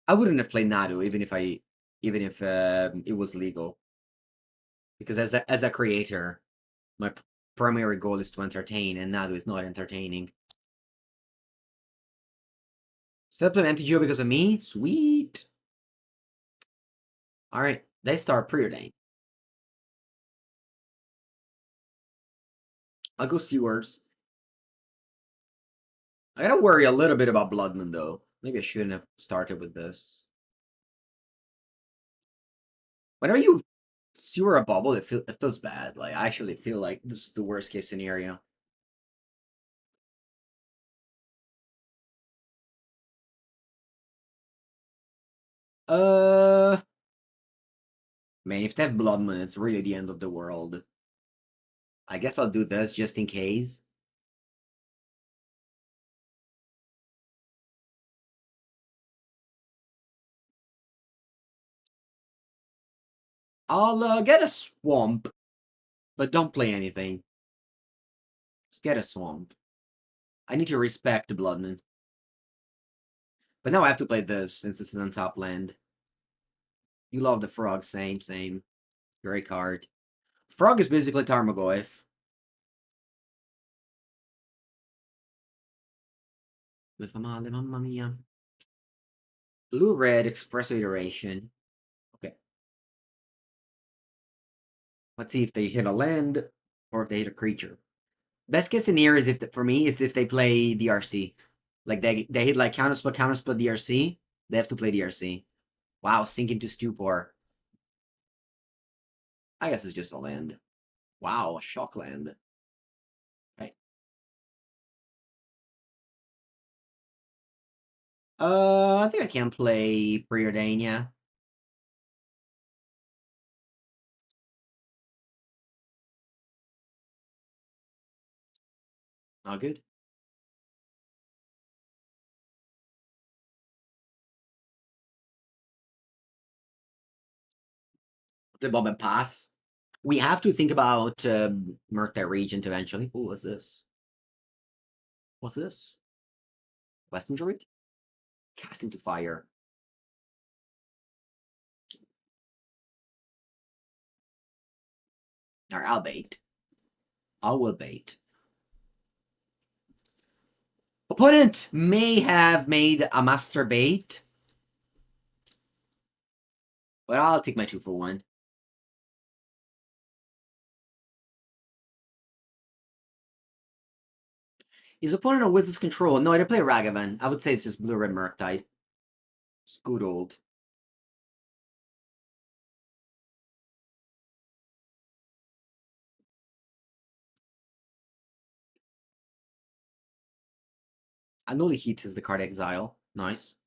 [SPEAKER 1] I wouldn't have played Nadu even if it was legal. Because as a creator, my primary goal is to entertain, and Nadu is not entertaining. Still play MTGO because of me? Sweet. Alright, they start Preordain. I'll go Sewers. I gotta worry a little bit about Blood Moon though. Maybe I shouldn't have started with this. Whenever you Sewer a Bauble, it feels bad. Like, I actually feel like this is the worst case scenario. Man, if they have Blood Moon, it's really the end of the world. I guess I'll do this just in case. I'll get a Swamp, but don't play anything. Just get a Swamp. I need to respect the Blood Moon. But now I have to play this since it's an untap land. You love the Frog, same, same. Great card. Frog is basically Tarmogoyf. Mamma mia. Blue-red, expressive iteration. Okay. Let's see if they hit a land or if they hit a creature. Best case scenario is for me is if they play DRC. Like they hit like counterspell DRC. They have to play DRC. Wow, sink into stupor. I guess it's just a land. Wow, a shock land. Right. I think I can play Preordain, yeah. All good. The bomb and pass. We have to think about Murktide Regent eventually. Ooh, what's this? What's this? Western Druid? Cast into fire. Alright, I'll bait. I will bait. Opponent may have made a master bait, but I'll take my 2-for-1. His opponent on Wizard's Control. No, I didn't play Ragavan. I would say it's just blue-red Murktide. It's good old. Anuli Heat is the card exile. Nice.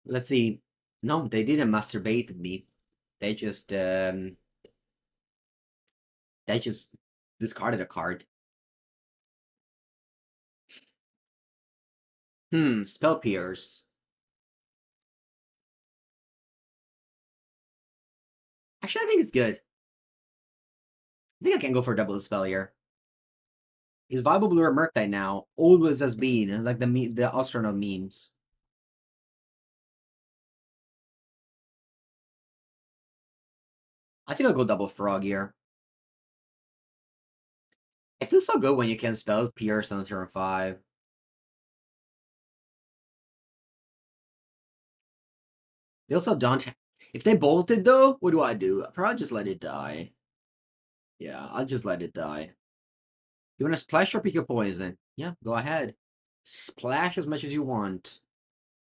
[SPEAKER 1] Let's see. No, they didn't masturbate me. They just discarded a card. Spell Pierce. Actually, I think it's good. I think I can go for double spell here. He's viable blue or Murktide now. Always has been, like the astronaut memes. I think I'll go double frog here. It feels so good when you can spell Pierce on turn 5. They also don't. If they bolted though, what do I do? I'll probably just let it die. Yeah, I'll just let it die. You want to splash or pick your poison? Yeah, go ahead. Splash as much as you want.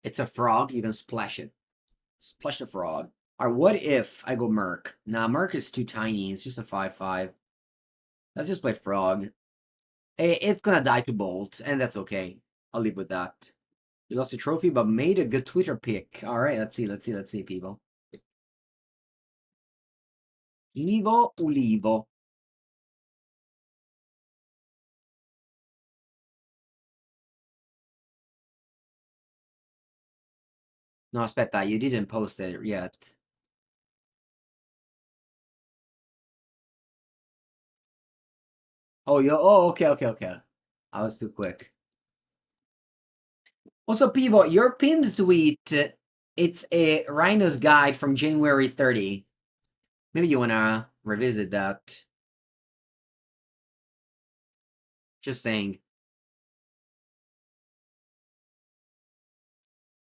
[SPEAKER 1] It's a frog, you can splash it. Splash the frog. Alright, what if I go Merc? Nah, Merc is too tiny. It's just a 5/5. Let's just play frog. It's gonna die to bolt, and that's okay. I'll live with that. You lost a trophy, but made a good Twitter pic. Alright, let's see, people. Ivo Ulivo. No, aspetta, you didn't post it yet. Oh, okay. I was too quick. Also, Pivo, your pinned tweet, it's a Rhino's guide from January 30. Maybe you wanna revisit that. Just saying.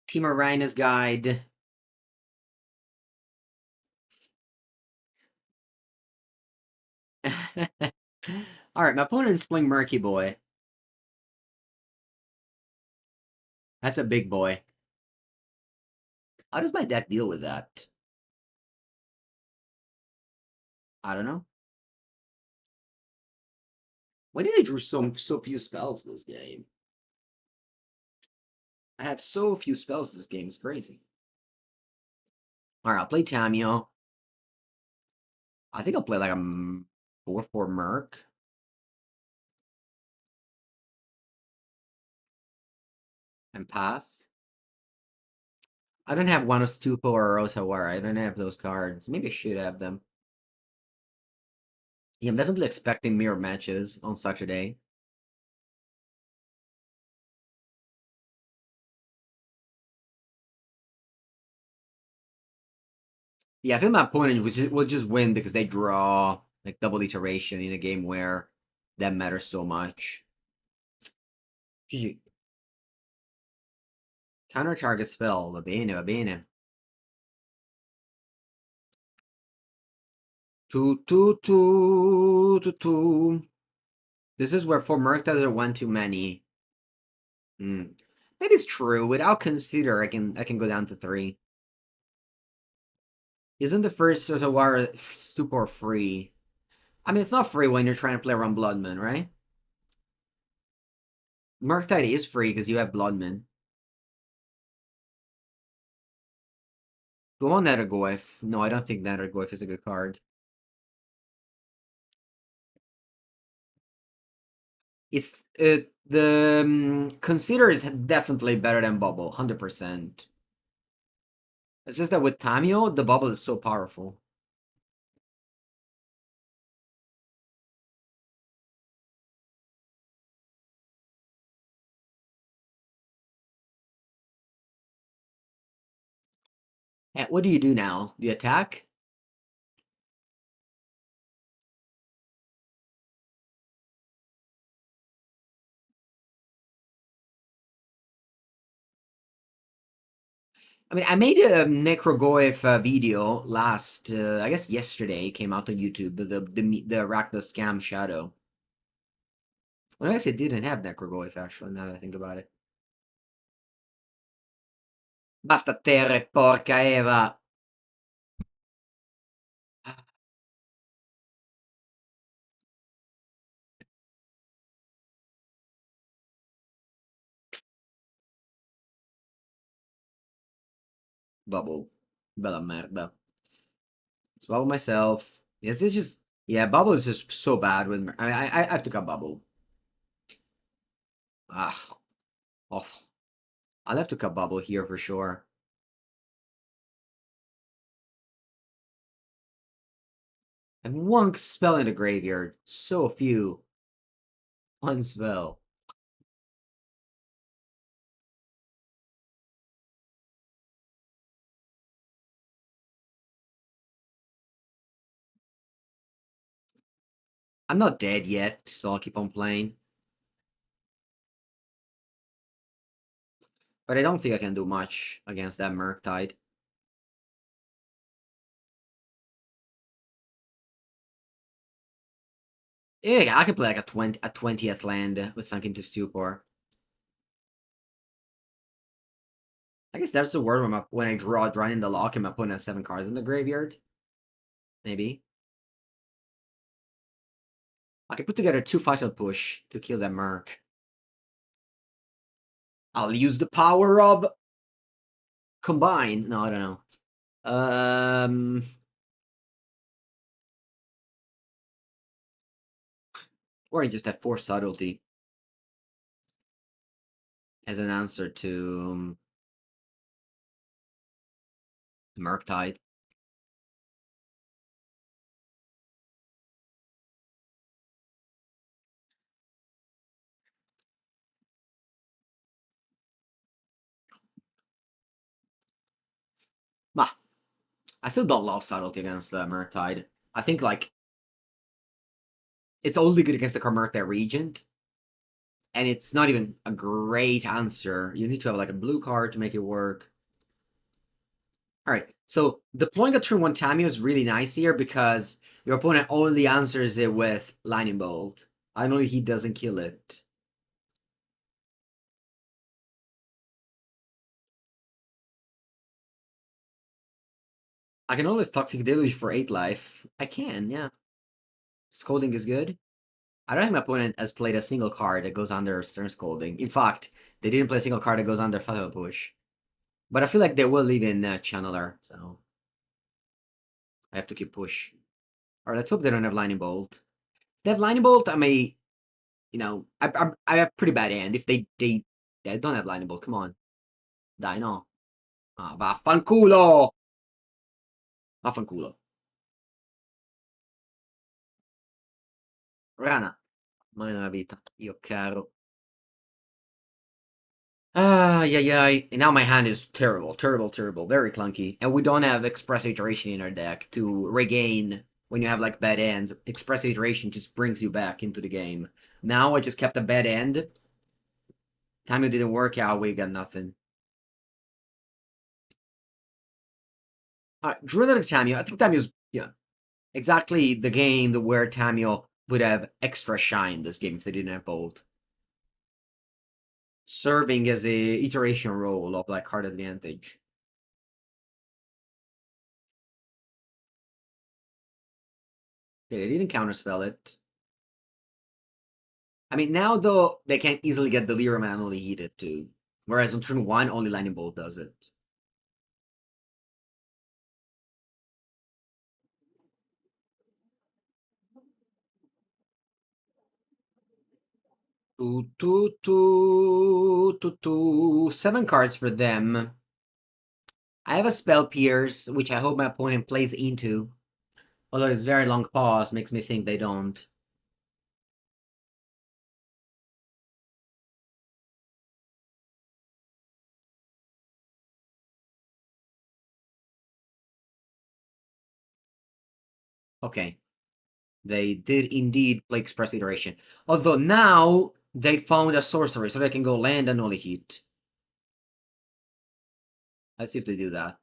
[SPEAKER 1] Team Rhino's guide. Alright, my opponent's playing Murky Boy. That's a big boy. How does my deck deal with that? I don't know. Why did I draw so few spells this game? I have so few spells this game, it's crazy. Alright, I'll play Tamiyo. I think I'll play like a 4/4 Merc. And pass. I don't have one of Stupo or Rosawara. I don't have those cards. Maybe I should have them. Yeah, I'm definitely expecting mirror matches on Saturday. Yeah, I feel my opponent will just win because they draw like double iteration in a game where that matters so much. GG. Counter target spell. Va bene, va bene. Two. This is where 4 Murktide are one too many. Maybe it's true. Without consider, I can go down to 3. Isn't the first War Stupor free? I mean, it's not free when you're trying to play around Bloodman, right? Murktide is free because you have Bloodman. Do I want Nethergoyf? No, I don't think Nethergoyf is a good card. It's the Consider is definitely better than Bauble, 100%. It's just that with Tamiyo, the Bauble is so powerful. And what do you do now? Do you attack? I mean, I made a Necrogoyf video last, I guess yesterday, came out on YouTube, the Rakdos scam shadow. Well, I guess it didn't have Necrogoyf, actually, now that I think about it. Basta terre, porca Eva! Bubble. Bella merda. Let's bubble myself. Yes, it's just... Yeah, Bubble is just so bad with... I have to cut Bubble. Ah, awful. I'll have to cut Bubble here for sure. I have one spell in the graveyard. So few. One spell. I'm not dead yet, so I'll keep on playing. But I don't think I can do much against that Murktide. Yeah, I could play like a 20th land with Sunk into Stupor. I guess that's the word when I draw in the Loch and my opponent has 7 cards in the graveyard. Maybe. I could put together 2 Vital Push to kill that Merc. I'll use the power of Combine. No, I don't know. Or I just have 4 Subtlety as an answer to Murktide. Bah, I still don't love Subtlety against Murktide. I think, like, it's only good against the Murktide Regent. And it's not even a great answer. You need to have, like, a blue card to make it work. Alright, so deploying a turn 1 Tamiyo is really nice here because your opponent only answers it with Lightning Bolt. I know he doesn't kill it. I can always Toxic Deluge for 8 life. I can, yeah. Scolding is good. I don't think my opponent has played a single card that goes under Stern Scolding. In fact, they didn't play a single card that goes under Fatal Push. But I feel like they will leave in Channeler, so I have to keep push. Alright, let's hope they don't have Lightning Bolt. If they have Lightning Bolt, I may, I have pretty bad hand. If they don't have Lightning Bolt, come on. Dai, no. Ah, vaffanculo! Vaffanculo. Rana. Mai nella vita. Io caro. Ah, yeah, yeah. And now my hand is terrible, terrible, terrible, very clunky. And we don't have Express Iteration in our deck to regain when you have like bad ends. Express Iteration just brings you back into the game. Now I just kept a bad end. Time it didn't work out, we got nothing. Alright, drew another Tamiyo. I think Tamiyo's, yeah, exactly the game where Tamiyo would have extra shine this game if they didn't have Bolt. Serving as a iteration role of like card advantage. Okay, they didn't counterspell it. I mean, now though, they can't easily get Delirium and only heat it too. Whereas on turn 1, only Lightning Bolt does it. Two. 7 cards for them. I have a Spell Pierce, which I hope my opponent plays into. Although it's very long pause makes me think they don't. Okay. They did indeed play Express Iteration. Although now they found a sorcery, so they can go land and only heat. Let's see if they do that.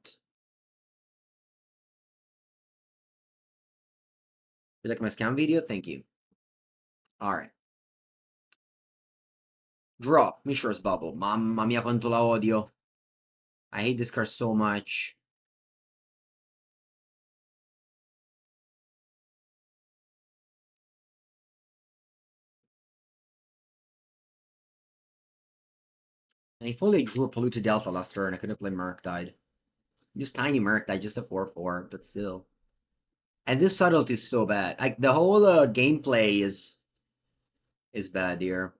[SPEAKER 1] You like my scam video? Thank you. Alright. Draw. Mishra's Bauble. Mamma mia quanto la odio. I hate this card so much. And if only I drew a Polluted Delta last turn, I could have played Murktide. Just tiny Murktide, just a 4/4, but still. And this Subtlety is so bad. Like, the whole gameplay is bad here.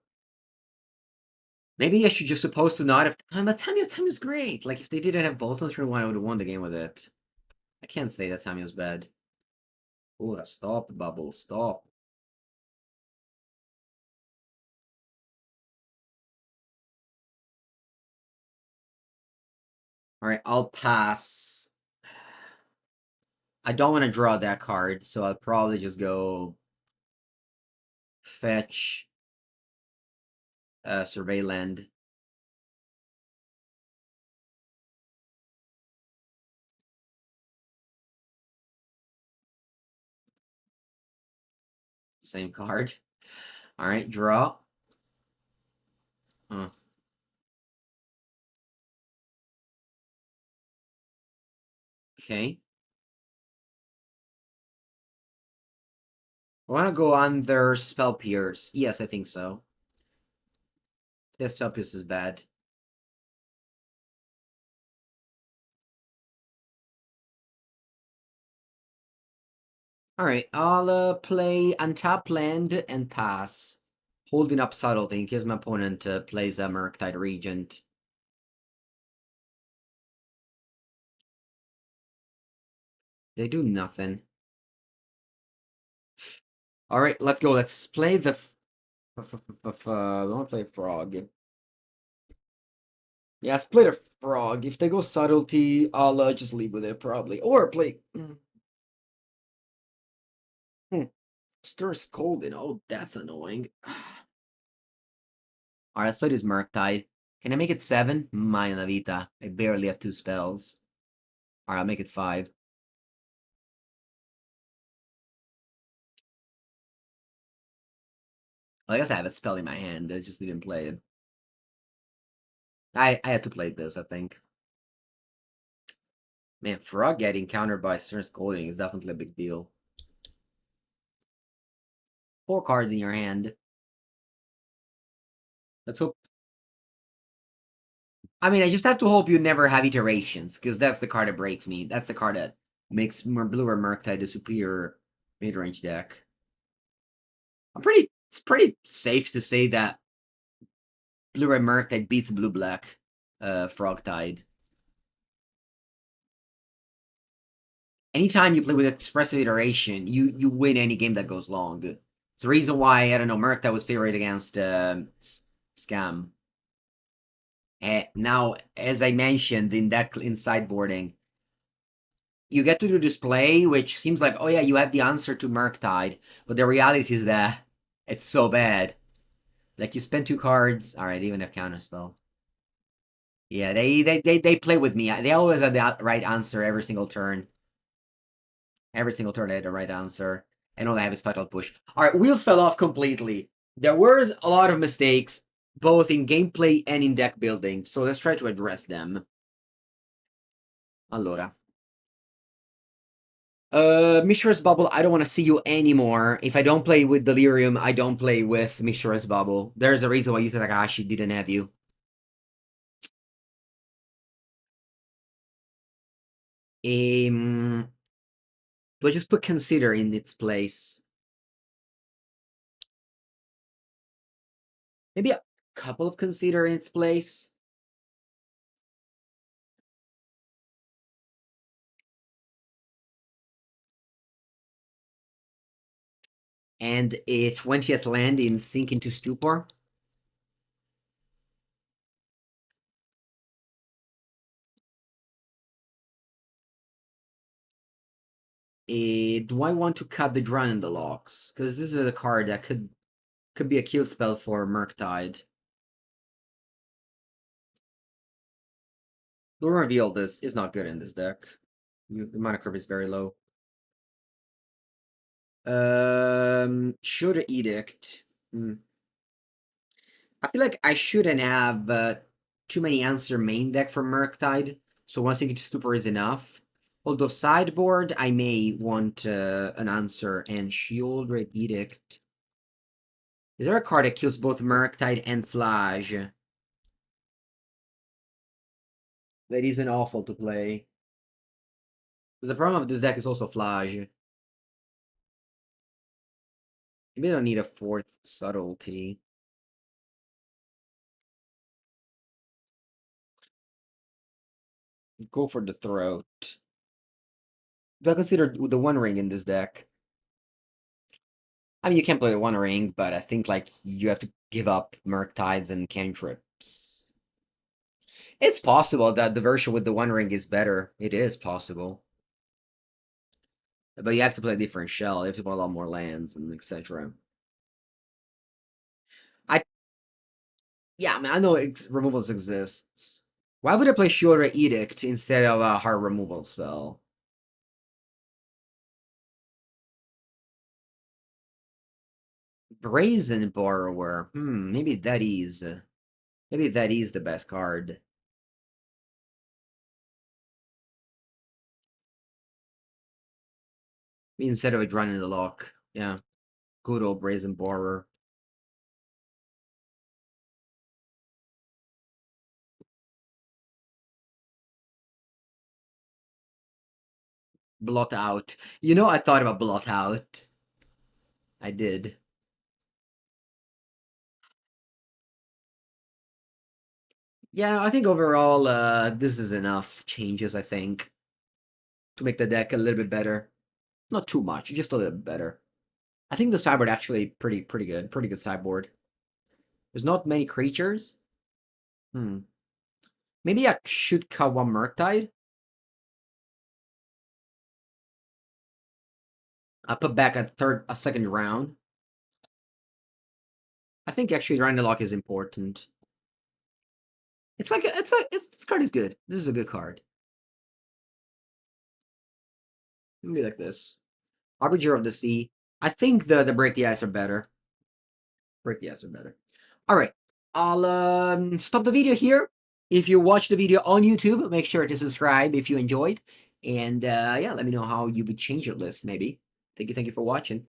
[SPEAKER 1] Maybe I should just supposed to not have... but Tamiyo's great. Like, if they didn't have Bolt on turn 1, I would have won the game with it. I can't say that Tamiyo's bad. Oh, stop, Bubble, stop. Alright, I'll pass. I don't want to draw that card, so I'll probably just go... Fetch... Survey Land. Same card. Alright, draw. Okay. I want to go on their Spell Pierce. Yes, I think so. Their Spell Pierce is bad. Alright, I'll play Untap Land and pass. Holding up Subtlety in case my opponent plays a Murktide Regent. They do nothing. Alright, let's go. Let's play the... I want to play Frog. Yeah, let's play the Frog. If they go Subtlety, I'll just leave with it, probably. Or play... Stern Scolding. Oh, that's annoying. Alright, let's play this Murktide. Can I make it 7? Mine la vita. I barely have 2 spells. Alright, I'll make it 5. Well, I guess I have a spell in my hand. I just didn't play it. I had to play this, I think. Man, Frog getting countered by Stern Scolding is definitely a big deal. 4 cards in your hand. Let's hope. I mean, I just have to hope you never have iterations, because that's the card that breaks me. That's the card that makes Blue or Murktide the superior mid-range deck. It's pretty safe to say that Blue or Murktide beats Blue-Black Frogtide. Anytime you play with expressive iteration, you win any game that goes long. It's the reason why, I don't know, Murktide was favored against Scam. Now, as I mentioned in sideboarding, you get to do display, which seems like, oh yeah, you have the answer to Murktide, but the reality is that it's so bad. Like, you spend 2 cards. Alright, even have Counterspell. Yeah, they play with me. They always have the right answer every single turn. Every single turn they had the right answer. And all they have is Fatal Push. Alright, wheels fell off completely. There was a lot of mistakes, both in gameplay and in deck building, so let's try to address them. Allora. Mishra's Bauble, I don't want to see you anymore. If I don't play with Delirium, I don't play with Mishra's Bauble. There's a reason why Yuta Takahashi didn't have you. Do I just put Consider in its place? Maybe a couple of Consider in its place? And a 20th land in Sink into Stupor? Do I want to cut the Drown in the Lochs? Because this is a card that could be a kill spell for Murktide. The reveal this is not good in this deck. The mana curve is very low. Should Edict. I feel like I shouldn't have too many answer main deck for Murktide, so one Sink into Stupor is enough. Although sideboard, I may want an answer and Shieldred Edict. Is there a card that kills both Murktide and Flash? That isn't awful to play. Because the problem of this deck is also Flash. Maybe I don't need a 4th Subtlety. Go for the Throat. Do I consider the One Ring in this deck? I mean, you can't play the One Ring, but I think like you have to give up Murktides and cantrips. It's possible that the version with the One Ring is better. It is possible. But you have to play a different shell. You have to play a lot more lands and etc. Yeah, I mean, I know removals exists. Why would I play Shieldred Edict instead of a hard removal spell? Brazen Borrower. Maybe that is the best card. Instead of a Drown in the Loch. Yeah. Good old Brazen Borrower. Blot Out. You know, I thought about Blot Out. I did. Yeah, I think overall, this is enough changes, I think, to make the deck a little bit better. Not too much, just a little bit better. I think the sideboard actually pretty good. Pretty good sideboard. There's not many creatures. Maybe I should cut one Murktide. I put back a second round. I think actually Random Lock is important. It's like this card is good. This is a good card. Maybe like this. Harbinger of the Sea. I think the Break the Ice are better. Break the Ice are better. All right. I'll stop the video here. If you watch the video on YouTube, make sure to subscribe if you enjoyed. And yeah, let me know how you would change your list, maybe. Thank you for watching.